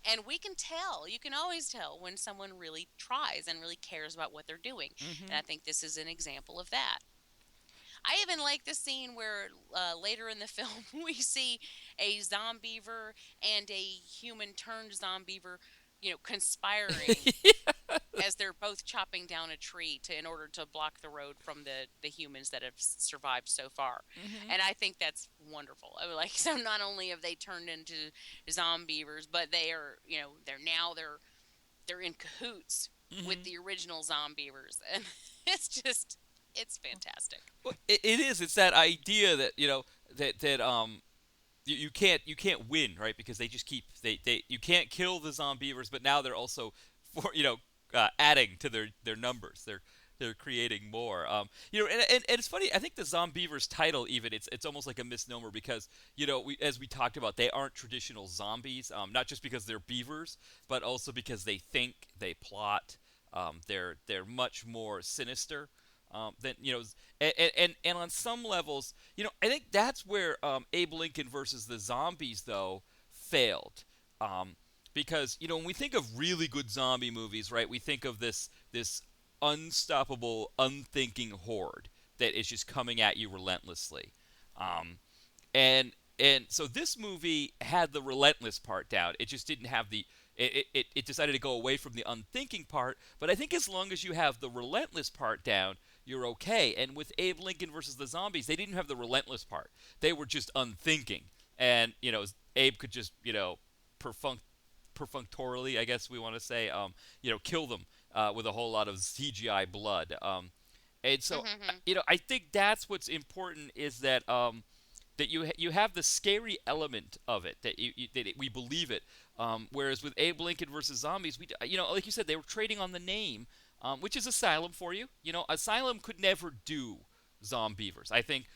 [SPEAKER 3] And we can tell, you can always tell when someone really tries and really cares about what they're doing. And
[SPEAKER 2] Hmm.
[SPEAKER 3] I think this is an example of that. I even like the scene where later in the film we see a zombiever and a human turned zombiever, conspiring as they're both chopping down a tree in order to block the road from the humans that have survived so far.
[SPEAKER 2] Hmm.
[SPEAKER 3] And I think that's wonderful. I mean, like, so not only have they turned into zombievers, but they are, they're in cahoots with
[SPEAKER 2] Hmm.
[SPEAKER 3] the original zombievers, and it's just it's fantastic.
[SPEAKER 2] Well, it is. It's that idea that you can't win, right? Because they just keep they you can't kill the Zombievers, but now they're also adding to their numbers. They're creating more. And it's funny. I think the Zombievers title even it's almost like a misnomer because as we talked about, they aren't traditional zombies. Not just because they're beavers, but also because they think, they plot. They're much more sinister. Than and on some levels, I think that's where Abe Lincoln versus the Zombies though failed, because when we think of really good zombie movies, right, we think of this unstoppable, unthinking horde that is just coming at you relentlessly, um, and so this movie had the relentless part down. It just didn't have the it decided to go away from the unthinking part, but I think as long as you have the relentless part down, you're okay. And with Abe Lincoln versus the Zombies, they didn't have the relentless part. They were just unthinking. And, Abe could just, perfunctorily, I guess we want to say, kill them with a whole lot of CGI blood. And so,
[SPEAKER 3] Mm-hmm.
[SPEAKER 2] I think that's what's important is that you have the scary element of it that we believe it. Whereas with Abe Lincoln versus Zombies, we like you said, they were trading on the name, which is Asylum for you. Asylum could never do Zombeavers. I think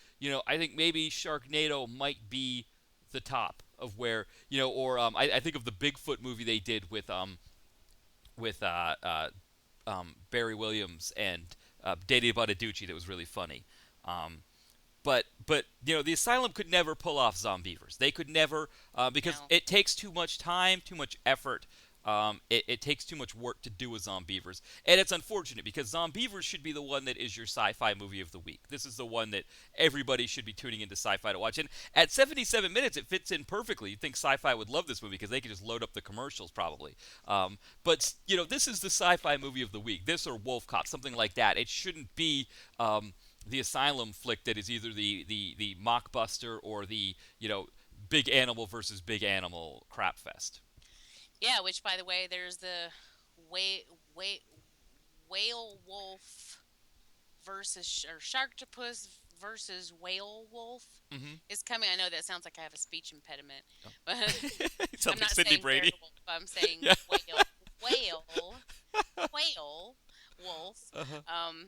[SPEAKER 2] maybe Sharknado might be the top of where or I think of the Bigfoot movie they did with Barry Williams and Dede Bonaducci that was really funny. Um, but the Asylum could never pull off Zombeavers. They could never because
[SPEAKER 3] No.
[SPEAKER 2] it takes too much time, too much effort. It takes too much work to do with Zombeavers, and it's unfortunate because Zombeavers should be the one that is your sci-fi movie of the week. This is the one that everybody should be tuning into sci-fi to watch. And at 77 minutes, it fits in perfectly. You'd think sci-fi would love this movie because they could just load up the commercials probably. But this is the sci-fi movie of the week. This or Wolf Cop, something like that. It shouldn't be. The Asylum flick that is either the mockbuster or the big animal versus big animal crap fest.
[SPEAKER 3] Yeah, which by the way, there's the whale whale wolf versus or sharktopus versus whale wolf
[SPEAKER 2] Mm-hmm.
[SPEAKER 3] is coming. I know that sounds like I have a speech impediment,
[SPEAKER 2] Oh.
[SPEAKER 3] but
[SPEAKER 2] Sounds
[SPEAKER 3] I'm
[SPEAKER 2] like
[SPEAKER 3] not
[SPEAKER 2] Sidney
[SPEAKER 3] saying
[SPEAKER 2] Brady.
[SPEAKER 3] werewolf. I'm saying
[SPEAKER 2] Yeah.
[SPEAKER 3] whale, whale, wolf.
[SPEAKER 2] Uh-huh.
[SPEAKER 3] Um,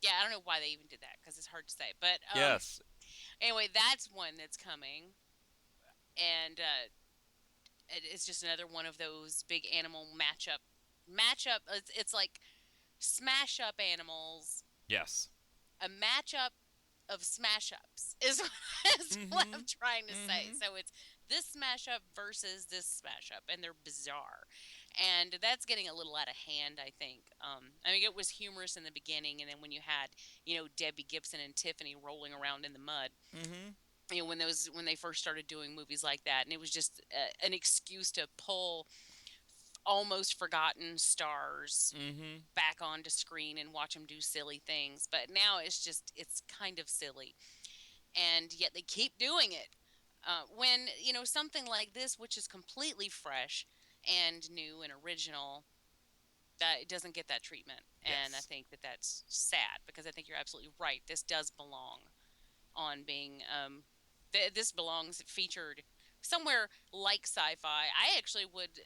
[SPEAKER 3] yeah, I don't know why they even did that because it's hard to say. But
[SPEAKER 2] Yes.
[SPEAKER 3] anyway, that's one that's coming, and it's just another one of those big animal matchup. It's like smash up animals,
[SPEAKER 2] Yes.
[SPEAKER 3] a matchup of smash ups is is what
[SPEAKER 2] Mm-hmm.
[SPEAKER 3] I'm trying to say.
[SPEAKER 2] Mm-hmm.
[SPEAKER 3] So it's this smash up versus this smash up, and they're bizarre. And that's getting a little out of hand, I think. I mean, it was humorous in the beginning, and then when you had, Debbie Gibson and Tiffany rolling around in the mud,
[SPEAKER 2] Mm-hmm.
[SPEAKER 3] when they first started doing movies like that, and it was just an excuse to pull almost forgotten stars
[SPEAKER 2] Mm-hmm.
[SPEAKER 3] back onto screen and watch them do silly things. But now it's kind of silly. and yet they keep doing it. When something like this, which is completely fresh and new and original, that it doesn't get that treatment, and I
[SPEAKER 2] Yes.
[SPEAKER 3] think that that's sad because I think you're absolutely right. This does belong on being this belongs featured somewhere like sci-fi. I actually would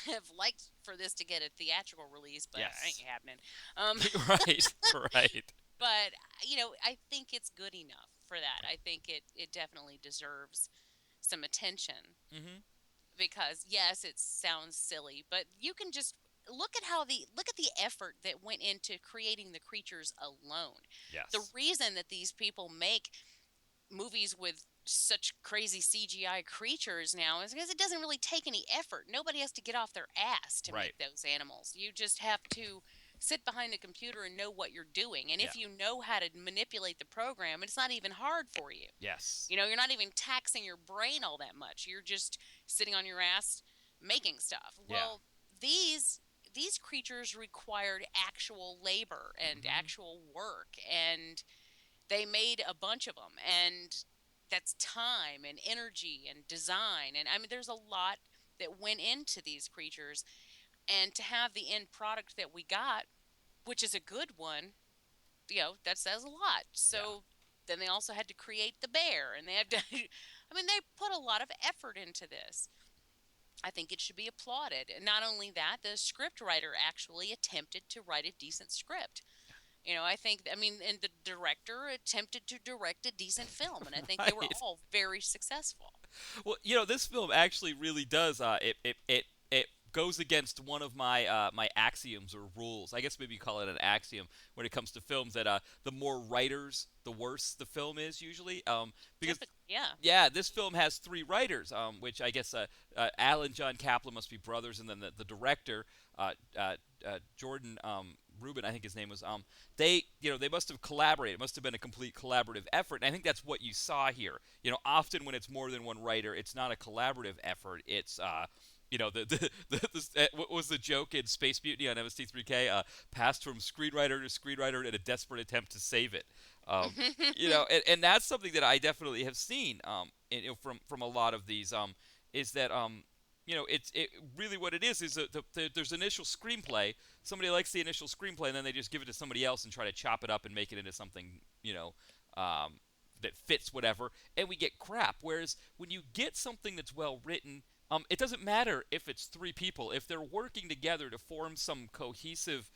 [SPEAKER 3] have liked for this to get a theatrical release, but it
[SPEAKER 2] Yes.
[SPEAKER 3] ain't happening. Um,
[SPEAKER 2] Right. Right.
[SPEAKER 3] but I think it's good enough for that. I think it definitely deserves some attention
[SPEAKER 2] Hmm.
[SPEAKER 3] because yes, it sounds silly, but you can just look at the effort that went into creating the creatures alone. The
[SPEAKER 2] Yes.
[SPEAKER 3] reason that these people make movies with such crazy CGI creatures now is because it doesn't really take any effort. Nobody has to get off their ass to
[SPEAKER 2] Right.
[SPEAKER 3] make those animals. You just have to sit behind a computer and know what you're doing. And
[SPEAKER 2] Yeah.
[SPEAKER 3] if you know how to manipulate the program, it's not even hard for you.
[SPEAKER 2] Yes.
[SPEAKER 3] You're not even taxing your brain all that much. You're just sitting on your ass making stuff.
[SPEAKER 2] Yeah.
[SPEAKER 3] Well, these creatures required actual labor and
[SPEAKER 2] Hmm.
[SPEAKER 3] actual work, and they made a bunch of them, and that's time and energy and design, and I mean there's a lot that went into these creatures, and to have the end product that we got, which is a good one, that says a lot.
[SPEAKER 2] Yeah.
[SPEAKER 3] So then they also had to create the bear, and they had to I mean they put a lot of effort into this. I think it should be applauded. And not only that, the script writer actually attempted to write a decent script. I mean, and the director attempted to direct a decent film, and I think they were
[SPEAKER 2] Right.
[SPEAKER 3] all very successful.
[SPEAKER 2] Well, this film actually really does. It goes against one of my my axioms or rules. I guess maybe you call it an axiom when it comes to films that the more writers, the worse the film is usually. Because
[SPEAKER 3] Typically, yeah.
[SPEAKER 2] yeah, this film has three writers, which I guess Alan John Kaplan must be brothers, and then the director, Jordan Rubin, I think his name was. They must have collaborated. It must have been a complete collaborative effort, and I think that's what you saw here. Often when it's more than one writer, it's not a collaborative effort. It's what was the joke in Space Mutiny on MST3K? Passed from screenwriter to screenwriter in a desperate attempt to save it. Um, and that's something that I definitely have seen from a lot of these is that it really what it is that there's initial screenplay. Somebody likes the initial screenplay, and then they just give it to somebody else and try to chop it up and make it into something that fits whatever, and we get crap. Whereas when you get something that's well written, it doesn't matter if it's three people. If they're working together to form some cohesive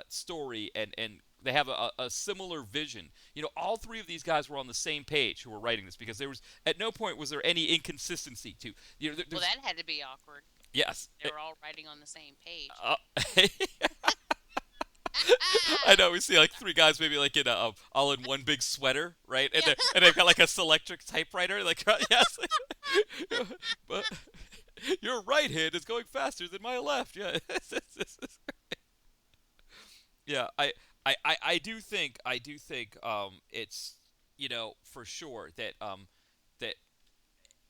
[SPEAKER 2] story and they have a similar vision. All three of these guys were on the same page who were writing this because there was at no point was there any inconsistency to
[SPEAKER 3] Well, that had to be awkward.
[SPEAKER 2] yes.
[SPEAKER 3] They were all writing on the same page.
[SPEAKER 2] Uh, I know we see like three guys maybe like in all in one big sweater, right? And
[SPEAKER 3] Yeah.
[SPEAKER 2] they've got like a Selectric typewriter, like yes, but your right hand is going faster than my left. Yeah, yeah. I do think it's for sure that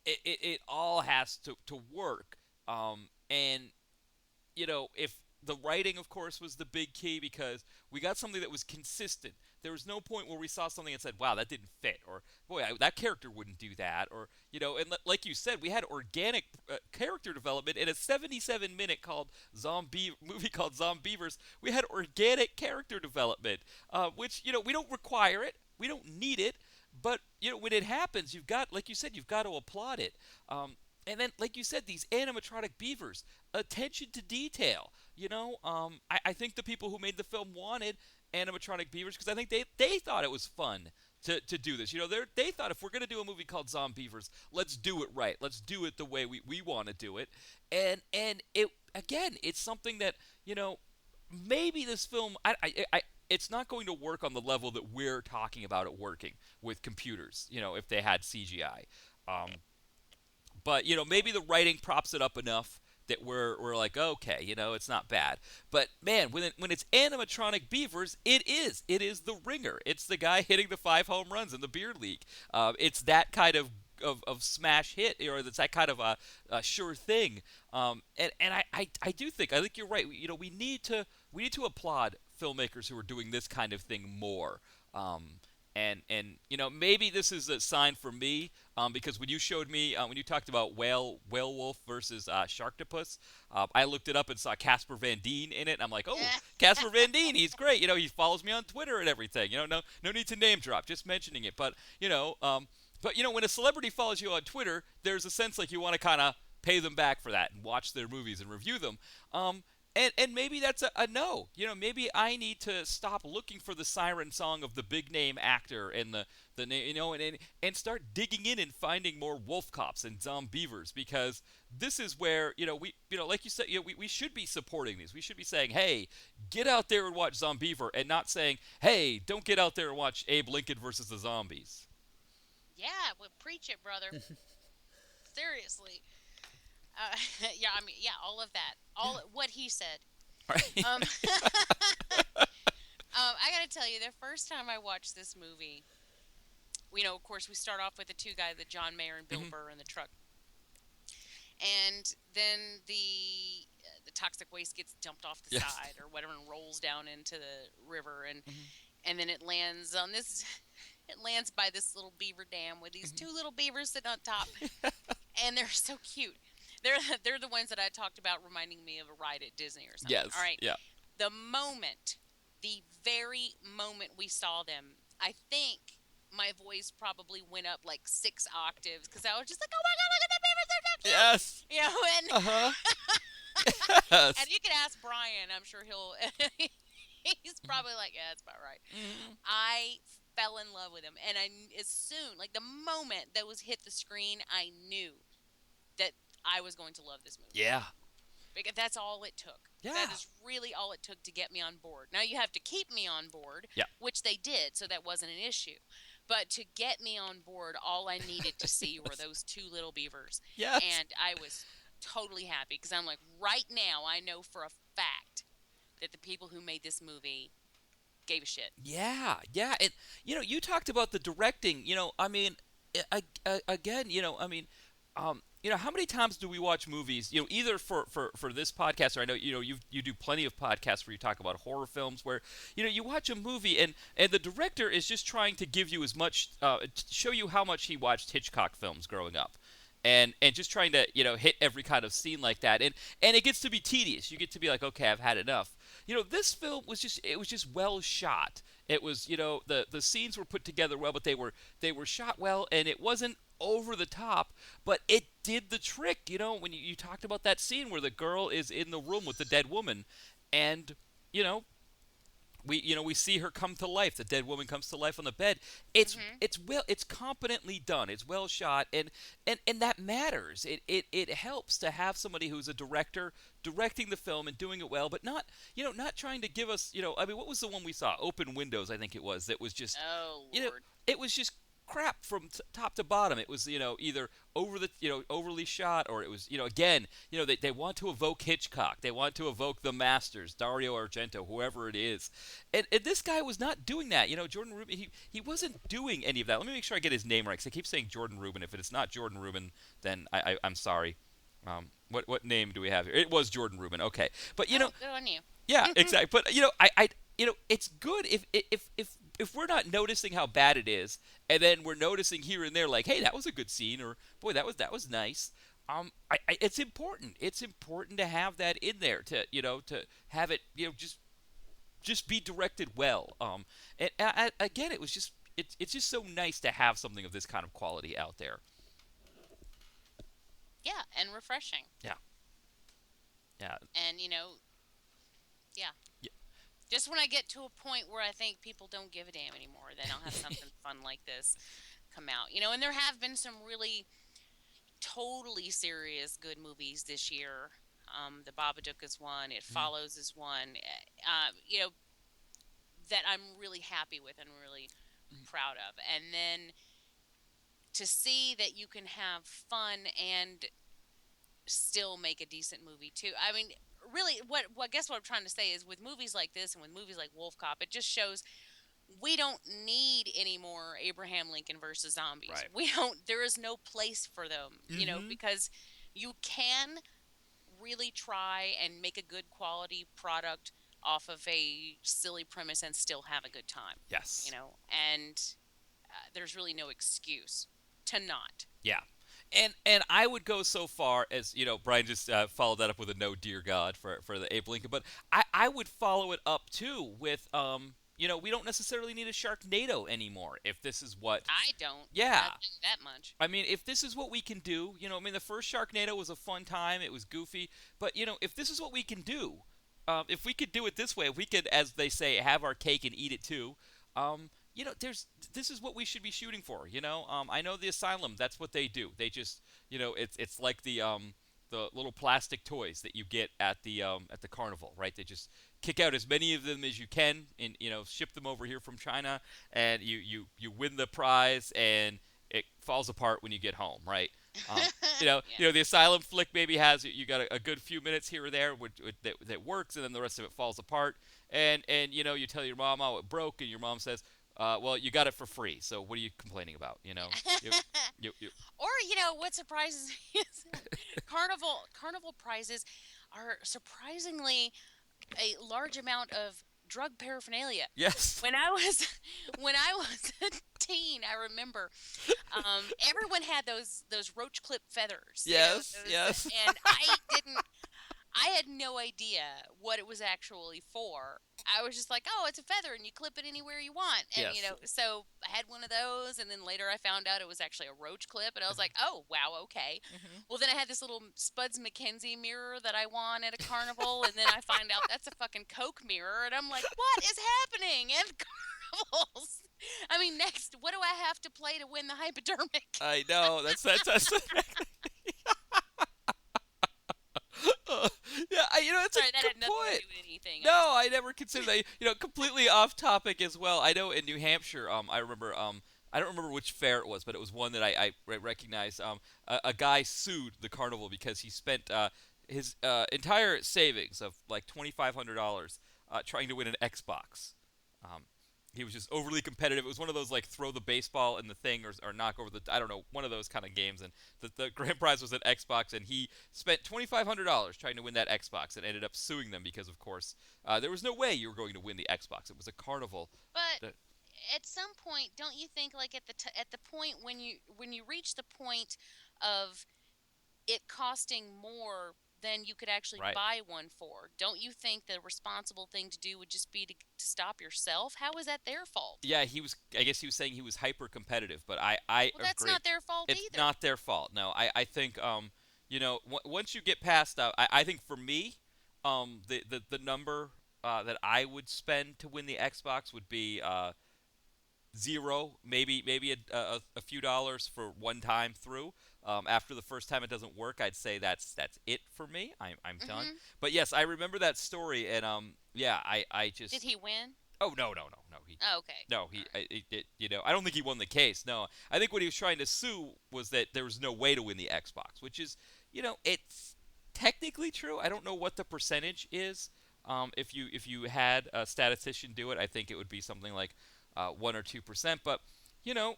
[SPEAKER 2] it all has to work. And if the writing, of course, was the big key because we got something that was consistent. There was no point where we saw something and said, "Wow, that didn't fit," or "Boy, that character wouldn't do that," or and like you said, we had organic character development in a 77-minute called zombie movie called Zombeavers. We had organic character development, which we don't require it, we don't need it, but when it happens, you've got, like you said, you've got to applaud it. And then, like you said, these animatronic beavers, attention to detail. I think the people who made the film wanted animatronic beavers because I think they thought it was fun to do this. They thought if we're going to do a movie called Zombeavers, let's do it right. Let's do it the way we want to do it. And it again, it's something that maybe this film it's not going to work on the level that we're talking about it working with computers. If they had CGI. But maybe the writing props it up enough that we're like, okay, it's not bad. But man, when it's animatronic beavers, it is the ringer. It's the guy hitting the 5 home runs in the beer league. It's that kind of smash hit, or it's that kind of a sure thing. And I do think you're right. We need to applaud filmmakers who are doing this kind of thing more. And maybe this is a sign for me, because when you showed me, when you talked about whale-wolf versus sharktopus, I looked it up and saw Casper Van Dien in it, and I'm like, oh, Casper Van Dien, he's great. He follows me on Twitter and everything. No need to name drop, just mentioning it. But when a celebrity follows you on Twitter, there's a sense like you want to kind of pay them back for that and watch their movies and review them. And maybe that's a no. Maybe I need to stop looking for the siren song of the big name actor and the name, and start digging in and finding more wolf cops and Zombeavers, because this is where we like you said, we should be supporting these. We should be saying, hey, get out there and watch Zombeaver, and not saying, hey, don't get out there and watch Abe Lincoln versus the Zombies.
[SPEAKER 3] Yeah, well, preach it, brother. Seriously. Yeah, I mean, yeah, all of that, what he said.
[SPEAKER 2] Right.
[SPEAKER 3] I gotta tell you, the first time I watched this movie, of course, we start off with the two guys, the John Mayer and Bill Burr in the truck, and then the toxic waste gets dumped off the side or whatever and rolls down into the river, and then it lands on this. It lands by this little beaver dam with these two little beavers sitting on top, and they're so cute. They're the ones that I talked about, reminding me of a ride at Disney or something.
[SPEAKER 2] Yes.
[SPEAKER 3] All right.
[SPEAKER 2] Yeah.
[SPEAKER 3] The very moment we saw them, I think my voice probably went up like 6 octaves, because I was just like, "Oh my God, look at the beavers! They're so cute!"
[SPEAKER 2] Yes.
[SPEAKER 3] And
[SPEAKER 2] Yes.
[SPEAKER 3] and you can ask Brian. I'm sure he'll. He's probably like, "Yeah, that's about right." I fell in love with him, and as soon, like the moment that was hit the screen, I knew that I was going to love this movie.
[SPEAKER 2] Yeah.
[SPEAKER 3] Because that's all it took.
[SPEAKER 2] Yeah.
[SPEAKER 3] That is really all it took to get me on board. Now you have to keep me on board, which they did, so that wasn't an issue. But to get me on board, all I needed to see were those two little beavers.
[SPEAKER 2] Yes.
[SPEAKER 3] And I was totally happy, because I'm like, right now I know for a fact that the people who made this movie gave a shit.
[SPEAKER 2] Yeah. And you talked about the directing. I mean, again, I mean, how many times do we watch movies? Either for this podcast, or I know you do plenty of podcasts where you talk about horror films, where you watch a movie and the director is just trying to give you as much, show you how much he watched Hitchcock films growing up. And just trying to hit every kind of scene like that, and it gets to be tedious. You get to be like, okay, I've had enough. This film was just well shot. It was the scenes were put together well, but they were shot well, and it wasn't over the top, but it did the trick. When you talked about that scene where the girl is in the room with the dead woman, and we see her come to life. The dead woman comes to life on the bed. It's competently done. It's well shot, and that matters. It helps to have somebody who's a director directing the film and doing it well, but not trying to give us I mean, what was the one we saw? Open Windows, I think it was. That was just
[SPEAKER 3] Lord.
[SPEAKER 2] It was just crap from top to bottom. It was either overly shot, or it was again they want to evoke Hitchcock, they want to evoke the masters, Dario Argento, whoever it is, and this guy was not doing that. Jordan Rubin, he wasn't doing any of that. Let me make sure I get his name right, because I keep saying Jordan Rubin. If it's not Jordan Rubin, then I'm sorry. What name do we have here? It was Jordan Rubin. Okay, but
[SPEAKER 3] good on you.
[SPEAKER 2] Yeah, exactly. But I it's good if we're not noticing how bad it is, and then we're noticing here and there, like, hey, that was a good scene, or boy, that was nice. It's important. It's important to have that in there, to to have it just be directed well. And again, it was just it's just so nice to have something of this kind of quality out there.
[SPEAKER 3] Yeah, and refreshing.
[SPEAKER 2] Yeah.
[SPEAKER 3] And yeah. Just when I get to a point where I think people don't give a damn anymore, then I'll have something fun like this come out. And there have been some really totally serious good movies this year. The Babadook is one. It Follows is one. That I'm really happy with and really proud of. And then to see that you can have fun and still make a decent movie too. I mean, really, what I guess what I'm trying to say is, with movies like this and with movies like Wolf Cop, it just shows we don't need any more Abraham Lincoln versus zombies.
[SPEAKER 2] Right.
[SPEAKER 3] There is no place for them, because you can really try and make a good quality product off of a silly premise and still have a good time.
[SPEAKER 2] Yes.
[SPEAKER 3] And there's really no excuse to not.
[SPEAKER 2] Yeah. And I would go so far as, Brian just followed that up with a no dear God for the Abe Lincoln, but I would follow it up too with we don't necessarily need a Sharknado anymore if this is what.
[SPEAKER 3] I don't.
[SPEAKER 2] Yeah.
[SPEAKER 3] I think that much.
[SPEAKER 2] I mean, if this is what we can do, the first Sharknado was a fun time. It was goofy. But, if this is what we can do, if we could do it this way, if we could, as they say, have our cake and eat it too, this is what we should be shooting for, I know the Asylum, that's what they do. They just, it's like the little plastic toys that you get at the carnival, right? They just kick out as many of them as you can and ship them over here from China, and you win the prize, and it falls apart when you get home, right? Um,
[SPEAKER 3] Yeah.
[SPEAKER 2] the Asylum flick maybe has you got a good few minutes here or there that works, and then the rest of it falls apart, and you tell your mom, oh, it broke, and your mom says, well, you got it for free, so what are you complaining about? You,
[SPEAKER 3] Or what surprises me is carnival prizes are surprisingly a large amount of drug paraphernalia.
[SPEAKER 2] yes,
[SPEAKER 3] When I was when I was a teen, I remember everyone had those roach clip feathers.
[SPEAKER 2] yes,
[SPEAKER 3] Those,
[SPEAKER 2] yes.
[SPEAKER 3] and I had no idea what it was actually for. I was just like, oh, it's a feather, and you clip it anywhere you want. And
[SPEAKER 2] Yes.
[SPEAKER 3] so I had one of those, and then later I found out it was actually a roach clip, and I was like, oh, wow, okay.
[SPEAKER 2] Mhm.
[SPEAKER 3] Well, then I had this little Spuds McKenzie mirror that I won at a carnival, and then I find out that's a fucking Coke mirror, and I'm like, what is happening at carnivals? I mean, next, what do I have to play to win the hypodermic?
[SPEAKER 2] I know that's yeah. It's a
[SPEAKER 3] Sorry, that
[SPEAKER 2] good
[SPEAKER 3] had nothing
[SPEAKER 2] point.
[SPEAKER 3] to do with anything.
[SPEAKER 2] No, I never considered that. Completely off topic as well. I know in New Hampshire, I remember, I don't remember which fair it was, but it was one that I recognized. A guy sued the carnival because he spent his entire savings of like $2,500 trying to win an Xbox. Um, he was just overly competitive. It was one of those like throw the baseball in the thing or knock over the, I don't know, one of those kind of games. And the grand prize was an Xbox, and he spent $2,500 trying to win that Xbox and ended up suing them because, of course, there was no way you were going to win the Xbox. It was a carnival.
[SPEAKER 3] But
[SPEAKER 2] That,
[SPEAKER 3] at some point, don't you think, like at the point when you reach the point of it costing more than you could actually
[SPEAKER 2] right.
[SPEAKER 3] buy one for, don't you think the responsible thing to do would just be to stop yourself? How is that their fault?
[SPEAKER 2] Yeah, he was. I guess he was saying he was hyper competitive, but I
[SPEAKER 3] Well, that's
[SPEAKER 2] agree.
[SPEAKER 3] not their fault
[SPEAKER 2] It's
[SPEAKER 3] either.
[SPEAKER 2] not their fault. No, I think once you get past I think for me, the number that I would spend to win the Xbox would be zero, maybe a few dollars for one time through. After the first time it doesn't work, I'd say that's it for me. I'm done.
[SPEAKER 3] Hmm.
[SPEAKER 2] But yes, I remember that story, and yeah, I just.
[SPEAKER 3] Did he win?
[SPEAKER 2] Oh, no. He
[SPEAKER 3] Oh, okay.
[SPEAKER 2] no,
[SPEAKER 3] All
[SPEAKER 2] he
[SPEAKER 3] right.
[SPEAKER 2] I don't think he won the case. No, I think what he was trying to sue was that there was no way to win the Xbox, which is, it's technically true. I don't know what the percentage is. If you had a statistician do it, I think it would be something like 1 or 2%. But you know,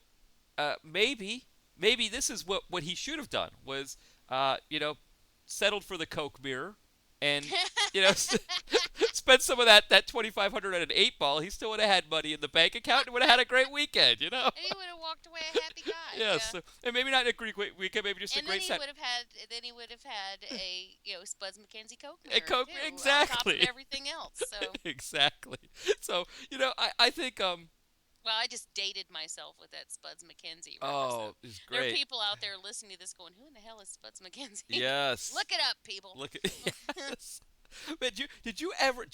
[SPEAKER 2] maybe this is what he should have done was settled for the Coke mirror and spent some of that 2,500 at an 8 ball. He still would have had money in the bank account and would have had a great weekend.
[SPEAKER 3] And he would have walked away a happy guy.
[SPEAKER 2] Yeah. So, and maybe not a great weekend, maybe just
[SPEAKER 3] And
[SPEAKER 2] a
[SPEAKER 3] then
[SPEAKER 2] great
[SPEAKER 3] he
[SPEAKER 2] set.
[SPEAKER 3] would have had a Spuds McKenzie Coke
[SPEAKER 2] A
[SPEAKER 3] mirror
[SPEAKER 2] Coke,
[SPEAKER 3] too, on top
[SPEAKER 2] exactly.
[SPEAKER 3] of everything else. So
[SPEAKER 2] Exactly. So I think
[SPEAKER 3] well, I just dated myself with that Spuds McKenzie reference.
[SPEAKER 2] oh, it's
[SPEAKER 3] There are
[SPEAKER 2] great.
[SPEAKER 3] people out there listening to this going, "Who in the hell is Spuds McKenzie?"
[SPEAKER 2] Yes.
[SPEAKER 3] Look it up, people.
[SPEAKER 2] Look at yes. But did you ever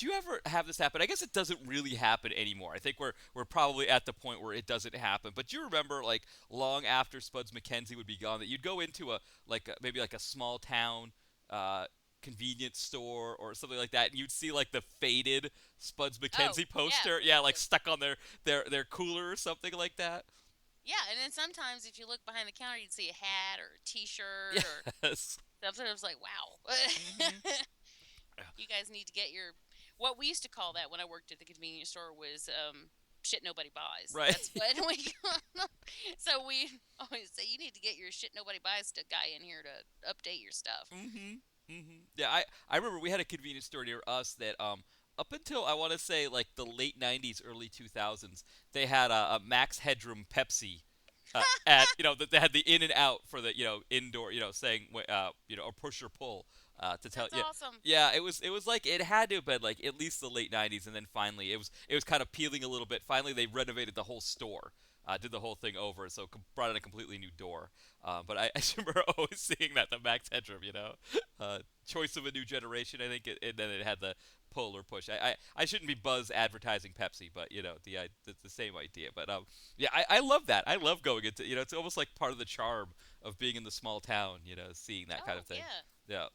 [SPEAKER 2] have this happen? I guess it doesn't really happen anymore. I think we're probably at the point where it doesn't happen. But do you remember like long after Spuds McKenzie would be gone that you'd go into maybe like a small town convenience store or something like that, and you'd see like the faded Spuds McKenzie
[SPEAKER 3] Oh, yeah.
[SPEAKER 2] poster, yeah, like stuck on their cooler or something like that.
[SPEAKER 3] Yeah, and then sometimes if you look behind the counter, you'd see a hat or a T-shirt or
[SPEAKER 2] Yes.
[SPEAKER 3] something. I was like, wow.
[SPEAKER 2] Mhm. Yeah.
[SPEAKER 3] You guys need to get your. What we used to call that when I worked at the convenience store was shit nobody buys.
[SPEAKER 2] Right.
[SPEAKER 3] That's what we. So we always say you need to get your shit nobody buys guy in here to update your stuff.
[SPEAKER 2] Yeah, I remember we had a convenience store near us that up until I want to say like the late '90s, early 2000s, they had a Max Headroom Pepsi at that they had the in and out for the indoor saying a push or pull to tell
[SPEAKER 3] That's awesome.
[SPEAKER 2] yeah, it was like it had to have been like at least the late '90s, and then finally it was kind of peeling a little bit. Finally, they renovated the whole store. Did the whole thing over, so brought in a completely new door. But I just remember always seeing that the Max Headroom, choice of a new generation. I think, and then it had the pull or push. I shouldn't be buzz advertising Pepsi, but the same idea. But yeah, I love that. I love going into it's almost like part of the charm of being in the small town. Seeing that kind
[SPEAKER 3] Oh
[SPEAKER 2] of thing.
[SPEAKER 3] yeah.
[SPEAKER 2] Yeah.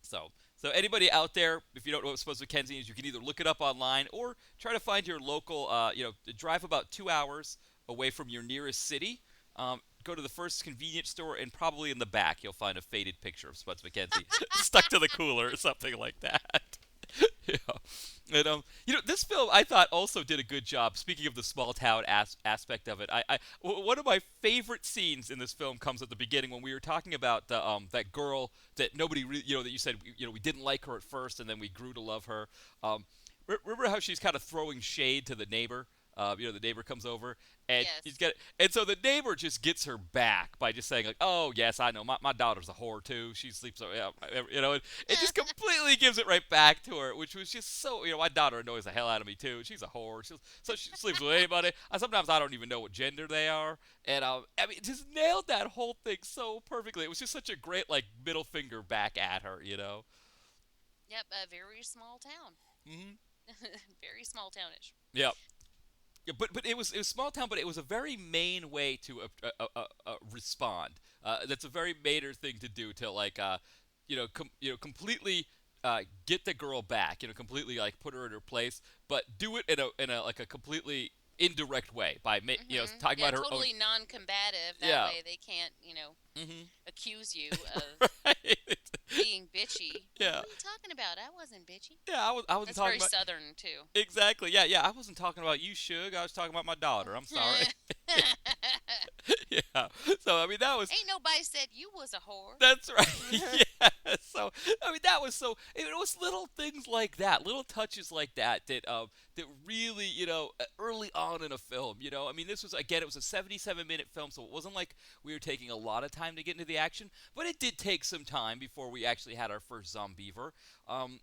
[SPEAKER 2] So anybody out there, if you don't know what Supposed Mackenzie is, you can either look it up online or try to find your local. Drive about 2 hours away from your nearest city. Go to the first convenience store, and probably in the back you'll find a faded picture of Spuds McKenzie stuck to the cooler or something like that. yeah. And this film I thought also did a good job. Speaking of the small town aspect of it, one of my favorite scenes in this film comes at the beginning when we were talking about the that girl that nobody that you said we didn't like her at first, and then we grew to love her. Remember how she's kind of throwing shade to the neighbor? The neighbor comes over, and
[SPEAKER 3] Yes.
[SPEAKER 2] and so the neighbor just gets her back by just saying like, "Oh yes, I know, my daughter's a whore too. She sleeps, and it just completely gives it right back to her, which was just so, my daughter annoys the hell out of me too. She's a whore. So she sleeps with anybody. Sometimes I don't even know what gender they are, and I mean, just nailed that whole thing so perfectly. It was just such a great like middle finger back at her.
[SPEAKER 3] Yep. A very small town.
[SPEAKER 2] Hmm.
[SPEAKER 3] Very small townish.
[SPEAKER 2] Yeah. Yeah, but it was small town, but it was a very Maine way to respond. That's a very Mainer thing to do to like completely get the girl back, completely like put her in her place, but do it in a like a completely indirect way by talking
[SPEAKER 3] Yeah,
[SPEAKER 2] about her own.
[SPEAKER 3] totally non-combative. That
[SPEAKER 2] Yeah.
[SPEAKER 3] way they can't,
[SPEAKER 2] Hmm.
[SPEAKER 3] accuse you of
[SPEAKER 2] Right.
[SPEAKER 3] being bitchy.
[SPEAKER 2] Yeah.
[SPEAKER 3] What are you talking about? I wasn't bitchy.
[SPEAKER 2] Yeah, I wasn't
[SPEAKER 3] That's
[SPEAKER 2] talking
[SPEAKER 3] very
[SPEAKER 2] about.
[SPEAKER 3] southern too.
[SPEAKER 2] Exactly. Yeah, yeah. I wasn't talking about you, Suge. I was talking about my daughter. I'm sorry. Yeah. So I mean, that was.
[SPEAKER 3] Ain't nobody said you was a whore.
[SPEAKER 2] That's right. Yeah. So I mean, that was so. It was little things like that, little touches like that really, early on in a film. I mean, this was again, it was a 77-minute film, so it wasn't like we were taking a lot of time to get into the action, but it did take some time before we actually had our first Zombeaver. And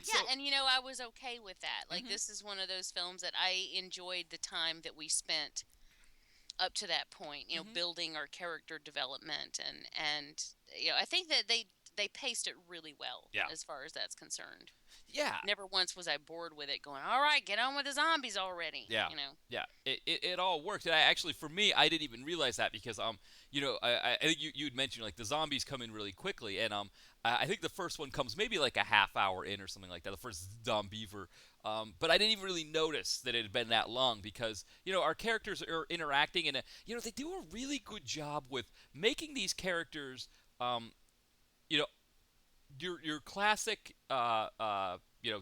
[SPEAKER 2] so.
[SPEAKER 3] Yeah, and I was okay with that. Like,
[SPEAKER 2] Mhm.
[SPEAKER 3] this is one of those films that I enjoyed the time that we spent up to that point,
[SPEAKER 2] Mhm.
[SPEAKER 3] building our character development, and I think that they paced it really well
[SPEAKER 2] Yeah.
[SPEAKER 3] as far as that's concerned.
[SPEAKER 2] Yeah.
[SPEAKER 3] Never once was I bored with it going, all right, get on with the zombies already.
[SPEAKER 2] Yeah, yeah, it all worked. And for me, I didn't even realize that because I think you'd mentioned like the zombies come in really quickly, and I think the first one comes maybe like a half hour in or something like that. The first Zombeaver, but I didn't even really notice that it had been that long because our characters are interacting, and they do a really good job with making these characters, you know, your classic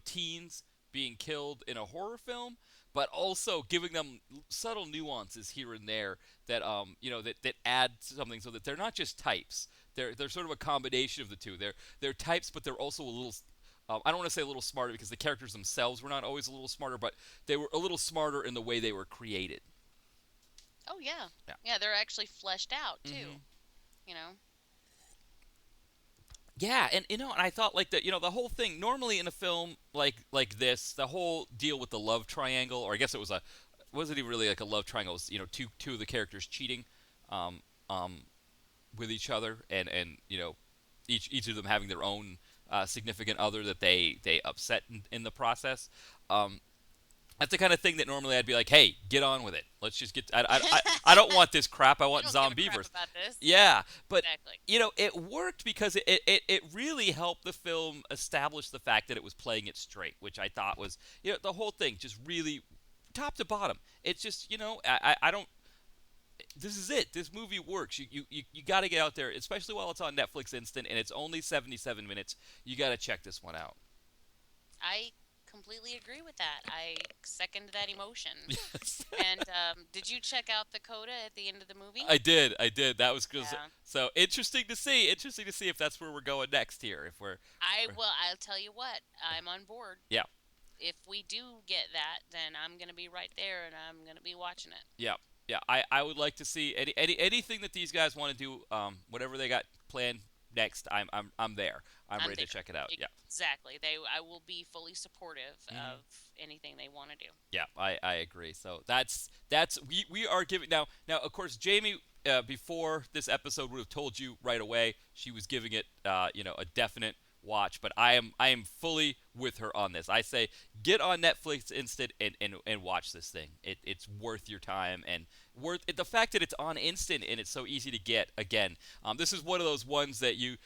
[SPEAKER 2] teens being killed in a horror film, but also giving them subtle nuances here and there that that add something so that they're not just types. They're sort of a combination of the two. They're types, but they're also a little. I don't want to say a little smarter because the characters themselves were not always a little smarter, but they were a little smarter in the way they were created.
[SPEAKER 3] Oh yeah,
[SPEAKER 2] Yeah.
[SPEAKER 3] yeah, they're actually fleshed out too.
[SPEAKER 2] Mhm.
[SPEAKER 3] You know,
[SPEAKER 2] Yeah, and I thought like that, the whole thing. Normally in a film like this, the whole deal with the love triangle, or I guess wasn't even really like a love triangle. It was, two of the characters cheating, um, um, with each other, and each of them having their own significant other that they upset in the process. Um, that's the kind of thing that normally I'd be like, hey, get on with it. Let's just get. I don't want this crap. I
[SPEAKER 3] I
[SPEAKER 2] want
[SPEAKER 3] don't give a crap
[SPEAKER 2] Zombeavers.
[SPEAKER 3] about this.
[SPEAKER 2] Yeah, but
[SPEAKER 3] Exactly.
[SPEAKER 2] it worked because it really helped the film establish the fact that it was playing it straight, which I thought was the whole thing just really top to bottom. It's just I don't. This is it. This movie works. You got to get out there, especially while it's on Netflix Instant and it's only 77 minutes. You got to check this one out.
[SPEAKER 3] I completely agree with that. I second that emotion.
[SPEAKER 2] Yes.
[SPEAKER 3] And did you check out the coda at the end of the movie?
[SPEAKER 2] I did. I did. That was good.
[SPEAKER 3] Yeah.
[SPEAKER 2] So interesting to see. Interesting to see if that's where we're going next here. If we're
[SPEAKER 3] I'll tell you what, I'm on board.
[SPEAKER 2] yeah.
[SPEAKER 3] if we do get that, then I'm going to be right there and I'm going to be watching it.
[SPEAKER 2] Yeah, yeah. I would like to see anything that these guys want to do. Whatever they got planned next, I'm there. I'm
[SPEAKER 3] I'm
[SPEAKER 2] ready
[SPEAKER 3] there.
[SPEAKER 2] to check it out. Yeah.
[SPEAKER 3] Exactly. I will be fully supportive
[SPEAKER 2] Mhm.
[SPEAKER 3] of anything they want to do.
[SPEAKER 2] Yeah, I agree. So that's we are giving now of course Jamie before this episode would have told you right away she was giving it a definite watch, but I am fully with her on this. I say get on Netflix instant and watch this thing. It's worth your time and worth the fact that it's on instant and it's so easy to get. Again, this is one of those ones that you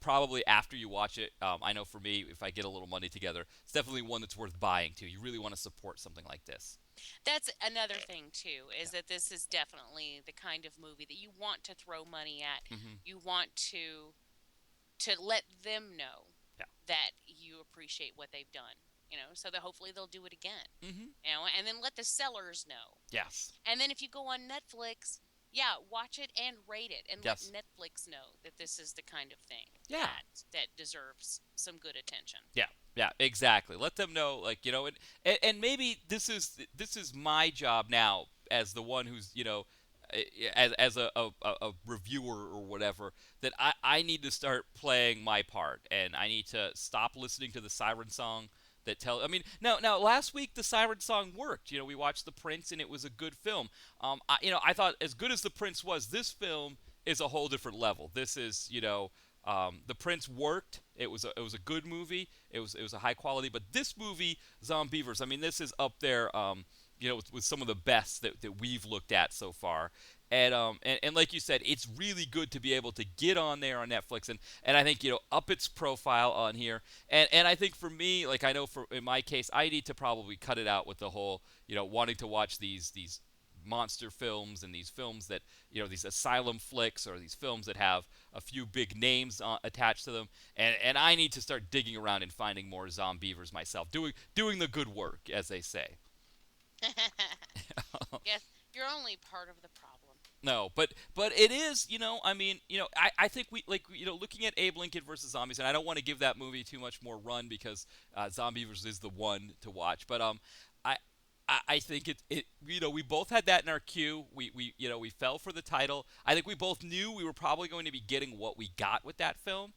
[SPEAKER 2] probably after you watch it. I know for me, if I get a little money together, it's definitely one that's worth buying too. You really want to support something like this.
[SPEAKER 3] That's another thing too, is that this is definitely the kind of movie that you want to throw money at.
[SPEAKER 2] Hmm.
[SPEAKER 3] You want to let them know
[SPEAKER 2] Yeah.
[SPEAKER 3] that you appreciate what they've done. So that hopefully they'll do it again.
[SPEAKER 2] Hmm.
[SPEAKER 3] And then let the sellers know.
[SPEAKER 2] Yes.
[SPEAKER 3] And then if you go on Netflix, yeah, watch it and rate it, and
[SPEAKER 2] Yes.
[SPEAKER 3] let Netflix know that this is the kind of thing
[SPEAKER 2] Yeah.
[SPEAKER 3] that deserves some good attention.
[SPEAKER 2] Yeah, yeah, exactly. Let them know, like and maybe this is my job now as the one who's as a reviewer or whatever that I need to start playing my part and I need to stop listening to the siren song that tell. I mean, now last week the siren song worked. We watched The Prince and it was a good film. I thought as good as The Prince was, this film is a whole different level. This is The Prince worked. It was a good movie. It was a high quality. But this movie, Zombeavers, I mean, this is up there. With some of the best that we've looked at so far. And like you said, it's really good to be able to get on there on Netflix and I think up its profile on here. And I think for me, like I know in my case, I need to probably cut it out with the whole wanting to watch these monster films and these films that these asylum flicks or these films that have a few big names attached to them and I need to start digging around and finding more Zombeavers myself, doing the good work, as they say.
[SPEAKER 3] Yes, you're only part of the problem.
[SPEAKER 2] No, but it is, I mean, I think we like, looking at Abe Lincoln versus Zombies, and I don't want to give that movie too much more run because Zombievers is the one to watch. But I I think we both had that in our queue. We fell for the title. I think we both knew we were probably going to be getting what we got with that film.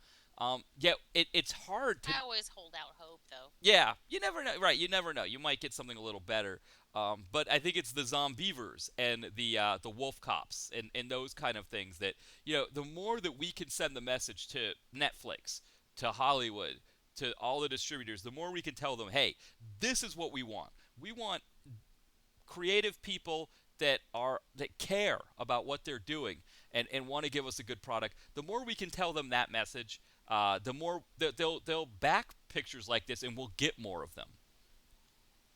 [SPEAKER 2] Yet it's hard to.
[SPEAKER 3] I always hold out hope, though.
[SPEAKER 2] Yeah, you never know. Right, you never know. You might get something a little better. But I think it's the Zombeavers and the Wolf Cops and those kind of things that the more that we can send the message to Netflix, to Hollywood, to all the distributors, the more we can tell them, hey, this is what we want. We want creative people that care about what they're doing and want to give us a good product. The more we can tell them that message, the more they'll back pictures like this, and we'll get more of them.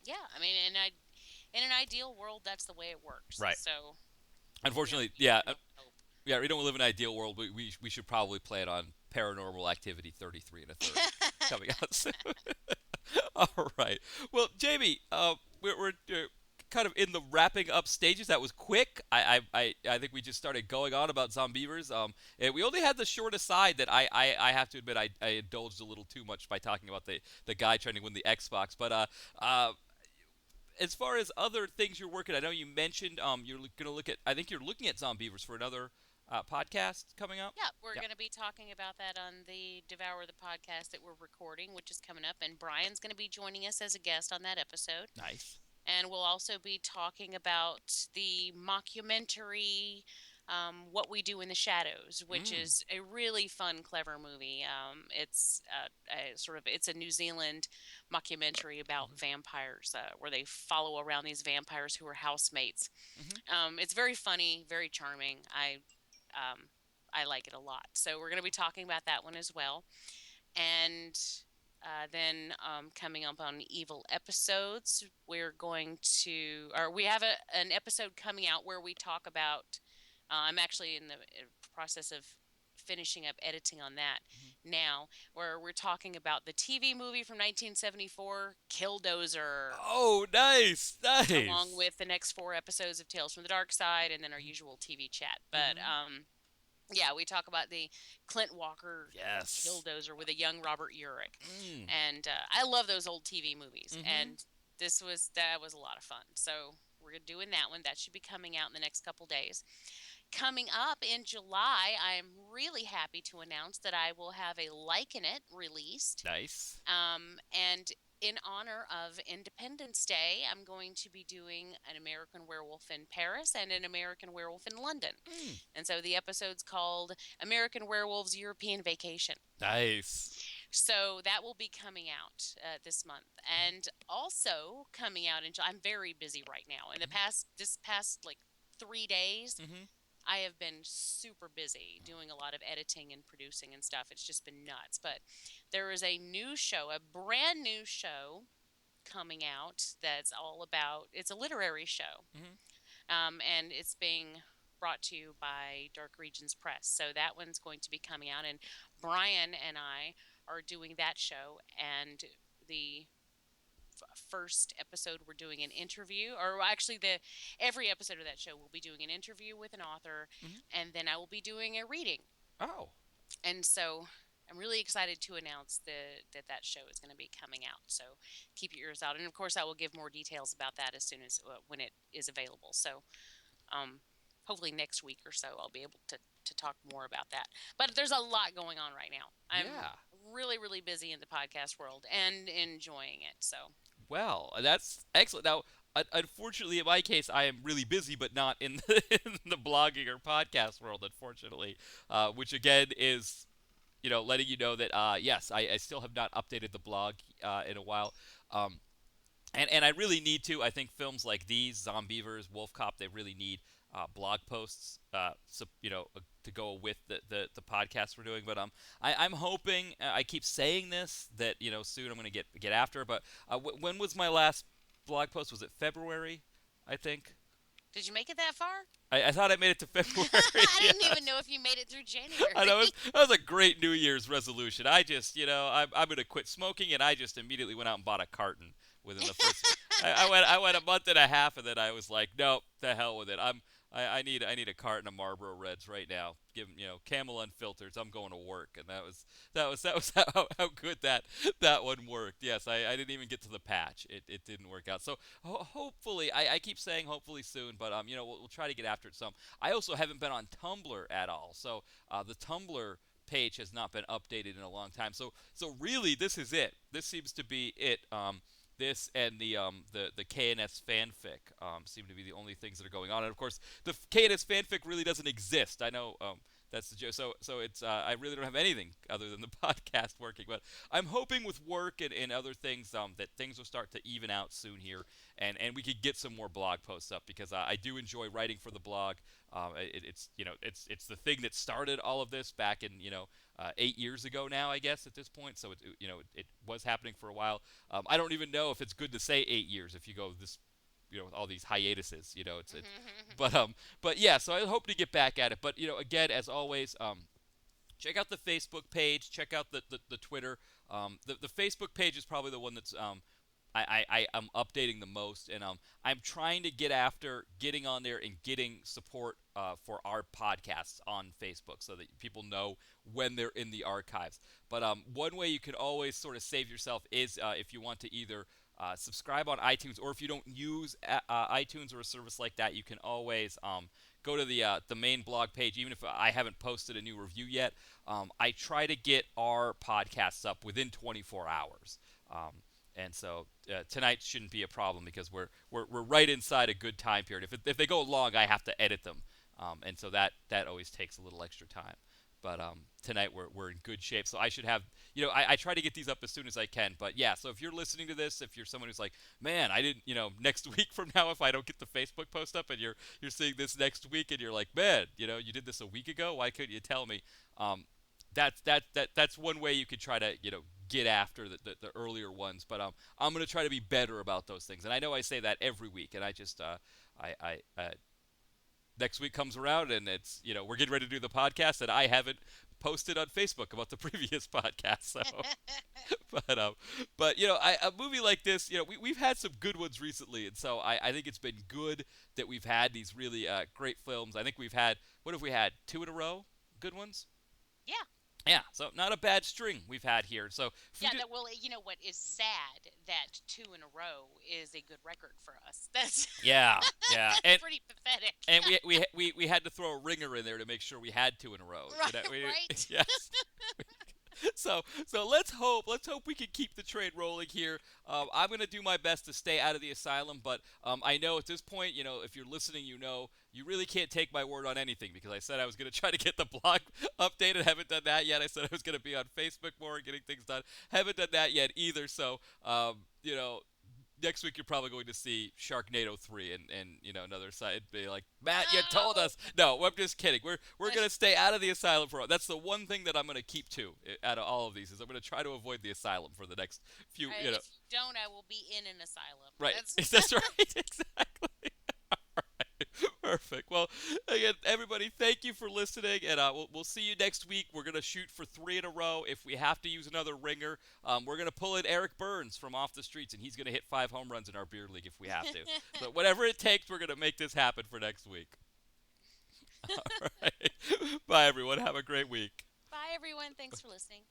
[SPEAKER 3] Yeah, I mean, in an ideal world, that's the way it works.
[SPEAKER 2] Right.
[SPEAKER 3] So,
[SPEAKER 2] Unfortunately,
[SPEAKER 3] you
[SPEAKER 2] yeah,
[SPEAKER 3] know, hope.
[SPEAKER 2] yeah, we don't live in an ideal world. We should probably plan on Paranormal Activity 33 and a third coming out soon. All right. Well, Jamie, we're kind of in the wrapping up stages. That was quick. I think we just started going on about Zombeavers. And we only had the short aside that I have to admit I indulged a little too much by talking about the guy trying to win the Xbox. But as far as other things you're working, I know you mentioned you're going to look at. I think you're looking at Zombeavers for another podcast coming up.
[SPEAKER 3] Yeah, we're
[SPEAKER 2] Yeah.
[SPEAKER 3] going to be talking about that on the Devour the podcast that we're recording, which is coming up, and Brian's going to be joining us as a guest on that episode.
[SPEAKER 2] Nice.
[SPEAKER 3] And we'll also be talking about the mockumentary, What We Do in the Shadows, which is a really fun, clever movie. It's it's a New Zealand mockumentary about vampires, where they follow around these vampires who are housemates. It's very funny, very charming. I like it a lot. So we're going to be talking about that one as well. And then coming up on evil episodes, we have an episode coming out where we talk about. I'm actually in the process of finishing up editing on that now, where we're talking about the TV movie from 1974, Killdozer.
[SPEAKER 2] Oh, nice.
[SPEAKER 3] Along with the next 4 episodes of Tales from the Dark Side, and then our usual TV chat. But Yeah, we talk about the Clint Walker
[SPEAKER 2] Yes.
[SPEAKER 3] Killdozer with a young Robert Urich,
[SPEAKER 2] Mm.
[SPEAKER 3] and I love those old TV movies.
[SPEAKER 2] Mm-hmm.
[SPEAKER 3] And that was a lot of fun. So we're doing that one. That should be coming out in the next couple days. Coming up in July, I'm really happy to announce that I will have a Like in It released.
[SPEAKER 2] Nice.
[SPEAKER 3] And in honor of Independence Day, I'm going to be doing an American Werewolf in Paris and an American Werewolf in London.
[SPEAKER 2] Mm.
[SPEAKER 3] And so the episode's called American Werewolves European Vacation.
[SPEAKER 2] Nice.
[SPEAKER 3] So that will be coming out this month, and also coming out in. I'm very busy right now. In the past like 3 days,
[SPEAKER 2] Mm-hmm.
[SPEAKER 3] I have been super busy doing a lot of editing and producing and stuff. It's just been nuts. But there is a new show, a brand new show coming out that's all about. It's a literary show,
[SPEAKER 2] Mm-hmm.
[SPEAKER 3] and it's being brought to you by Dark Regions Press. So that one's going to be coming out, and Brian and I are doing that show. And the first episode, we're doing an interview, or actually, the every episode of that show, we'll be doing an interview with an author,
[SPEAKER 2] Mm-hmm.
[SPEAKER 3] and then I will be doing a reading.
[SPEAKER 2] Oh.
[SPEAKER 3] And so I'm really excited to announce that show is going to be coming out. So keep your ears out, and of course, I will give more details about that as soon as when it is available. So um, hopefully next week or so, I'll be able to talk more about that. But there's a lot going on right now. I'm
[SPEAKER 2] Yeah.
[SPEAKER 3] really, really busy in the podcast world and enjoying it. So
[SPEAKER 2] Well, that's excellent. Now, unfortunately, in my case, I am really busy, but not in the, in the blogging or podcast world, unfortunately. Which again is, letting you know that yes, I still have not updated the blog in a while. Um, and I really need to. I think films like these, Zombeavers, Wolf Cop, they really need blog posts, to go with the podcast we're doing. But I'm hoping. I keep saying this that soon I'm going to get after. But when was my last blog post? Was it February? I think.
[SPEAKER 3] did you make it that far?
[SPEAKER 2] I thought I made it to February.
[SPEAKER 3] I didn't
[SPEAKER 2] Yes.
[SPEAKER 3] even know if you made it through January.
[SPEAKER 2] I know that was a great New Year's resolution. I just, I'm going to quit smoking, and I just immediately went out and bought a carton within the first. I went a month and a half, and then I was like, nope, the hell with it. I need a carton of Marlboro Reds right now. Give 'em, Camel Unfiltered. I'm going to work, and that was how good that one worked. Yes, I didn't even get to the patch. It didn't work out. So hopefully, I keep saying hopefully soon, but we'll try to get after it some. I also haven't been on Tumblr at all, so the Tumblr page has not been updated in a long time. So really, this is it. This seems to be it. This and the KNS fanfic seem to be the only things that are going on. And of course, the KNS fanfic really doesn't exist. I know that's the joke. So it's I really don't have anything other than the podcast working. But I'm hoping with work and other things that things will start to even out soon here, and we could get some more blog posts up because I do enjoy writing for the blog. It's the thing that started all of this back in 8 years ago now, I guess, at this point. So it was happening for a while. I don't even know if it's good to say 8 years if you go this, with all these hiatuses. But yeah. So I hope to get back at it. But again, as always, check out the Facebook page. Check out the Twitter. The Facebook page is probably the one that's I'm updating the most, and I'm trying to get after getting on there and getting support for our podcasts on Facebook so that people know when they're in the archives. But one way you can always sort of save yourself is if you want to either subscribe on iTunes, or if you don't use iTunes or a service like that, you can always go to the main blog page. Even if I haven't posted a new review yet, I try to get our podcasts up within 24 hours. And so tonight shouldn't be a problem because we're right inside a good time period. If they go long, I have to edit them, and so that always takes a little extra time. But tonight we're in good shape, so I should have I try to get these up as soon as I can. But yeah, so if you're listening to this, if you're someone who's like, man, I didn't next week from now, if I don't get the Facebook post up, and you're seeing this next week, and you're like, man, you did this a week ago, why couldn't you tell me? That's one way you could try to get after the earlier ones, but I'm going to try to be better about those things. And I know I say that every week, and I just next week comes around, and it's we're getting ready to do the podcast, and I haven't posted on Facebook about the previous podcast. So but a movie like this, we've had some good ones recently, and so I think it's been good that we've had these really great films. I think we've had, what have we had, 2 in a row good ones?
[SPEAKER 3] Yeah.
[SPEAKER 2] Yeah, so not a bad string we've had here. So if we
[SPEAKER 3] Yeah,
[SPEAKER 2] do-
[SPEAKER 3] well, you know what is sad that 2 in a row is a good record for us. That's
[SPEAKER 2] yeah, yeah,
[SPEAKER 3] that's pretty pathetic.
[SPEAKER 2] and we had to throw a ringer in there to make sure we had 2 in a row.
[SPEAKER 3] Right, right.
[SPEAKER 2] Yes. So let's hope we can keep the trade rolling here. I'm going to do my best to stay out of the asylum, but I know at this point, if you're listening, you really can't take my word on anything, because I said I was going to try to get the blog updated. Haven't done that yet. I said I was going to be on Facebook more and getting things done. Haven't done that yet either. So next week you're probably going to see Sharknado 3 and another side be like, Matt, you told us. No, I'm just kidding. We're going to stay out of the asylum for. That's the one thing that I'm going to keep to out of all of these, is I'm going to try to avoid the asylum for the next few.
[SPEAKER 3] If you don't, I will be in an asylum.
[SPEAKER 2] Right. That's right. Exactly. All right. Perfect. Well, again, everybody, thank you for listening, and we'll see you next week. We're going to shoot for 3 in a row. If we have to use another ringer, we're going to pull in Eric Burns from Off the Streets, and he's going to hit 5 home runs in our beer league if we have to. So whatever it takes, we're going to make this happen for next week. All right. Bye, everyone. Have a great week.
[SPEAKER 3] Bye, everyone. Thanks for listening.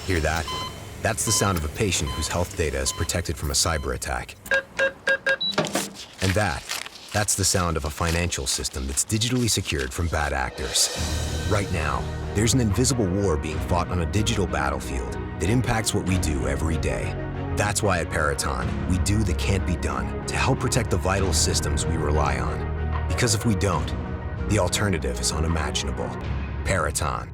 [SPEAKER 1] Hear that? That's the sound of a patient whose health data is protected from a cyber attack. And that's the sound of a financial system that's digitally secured from bad actors. Right now, there's an invisible war being fought on a digital battlefield that impacts what we do every day. That's why at Peraton, we do the can't be done to help protect the vital systems we rely on. Because if we don't, the alternative is unimaginable. Peraton.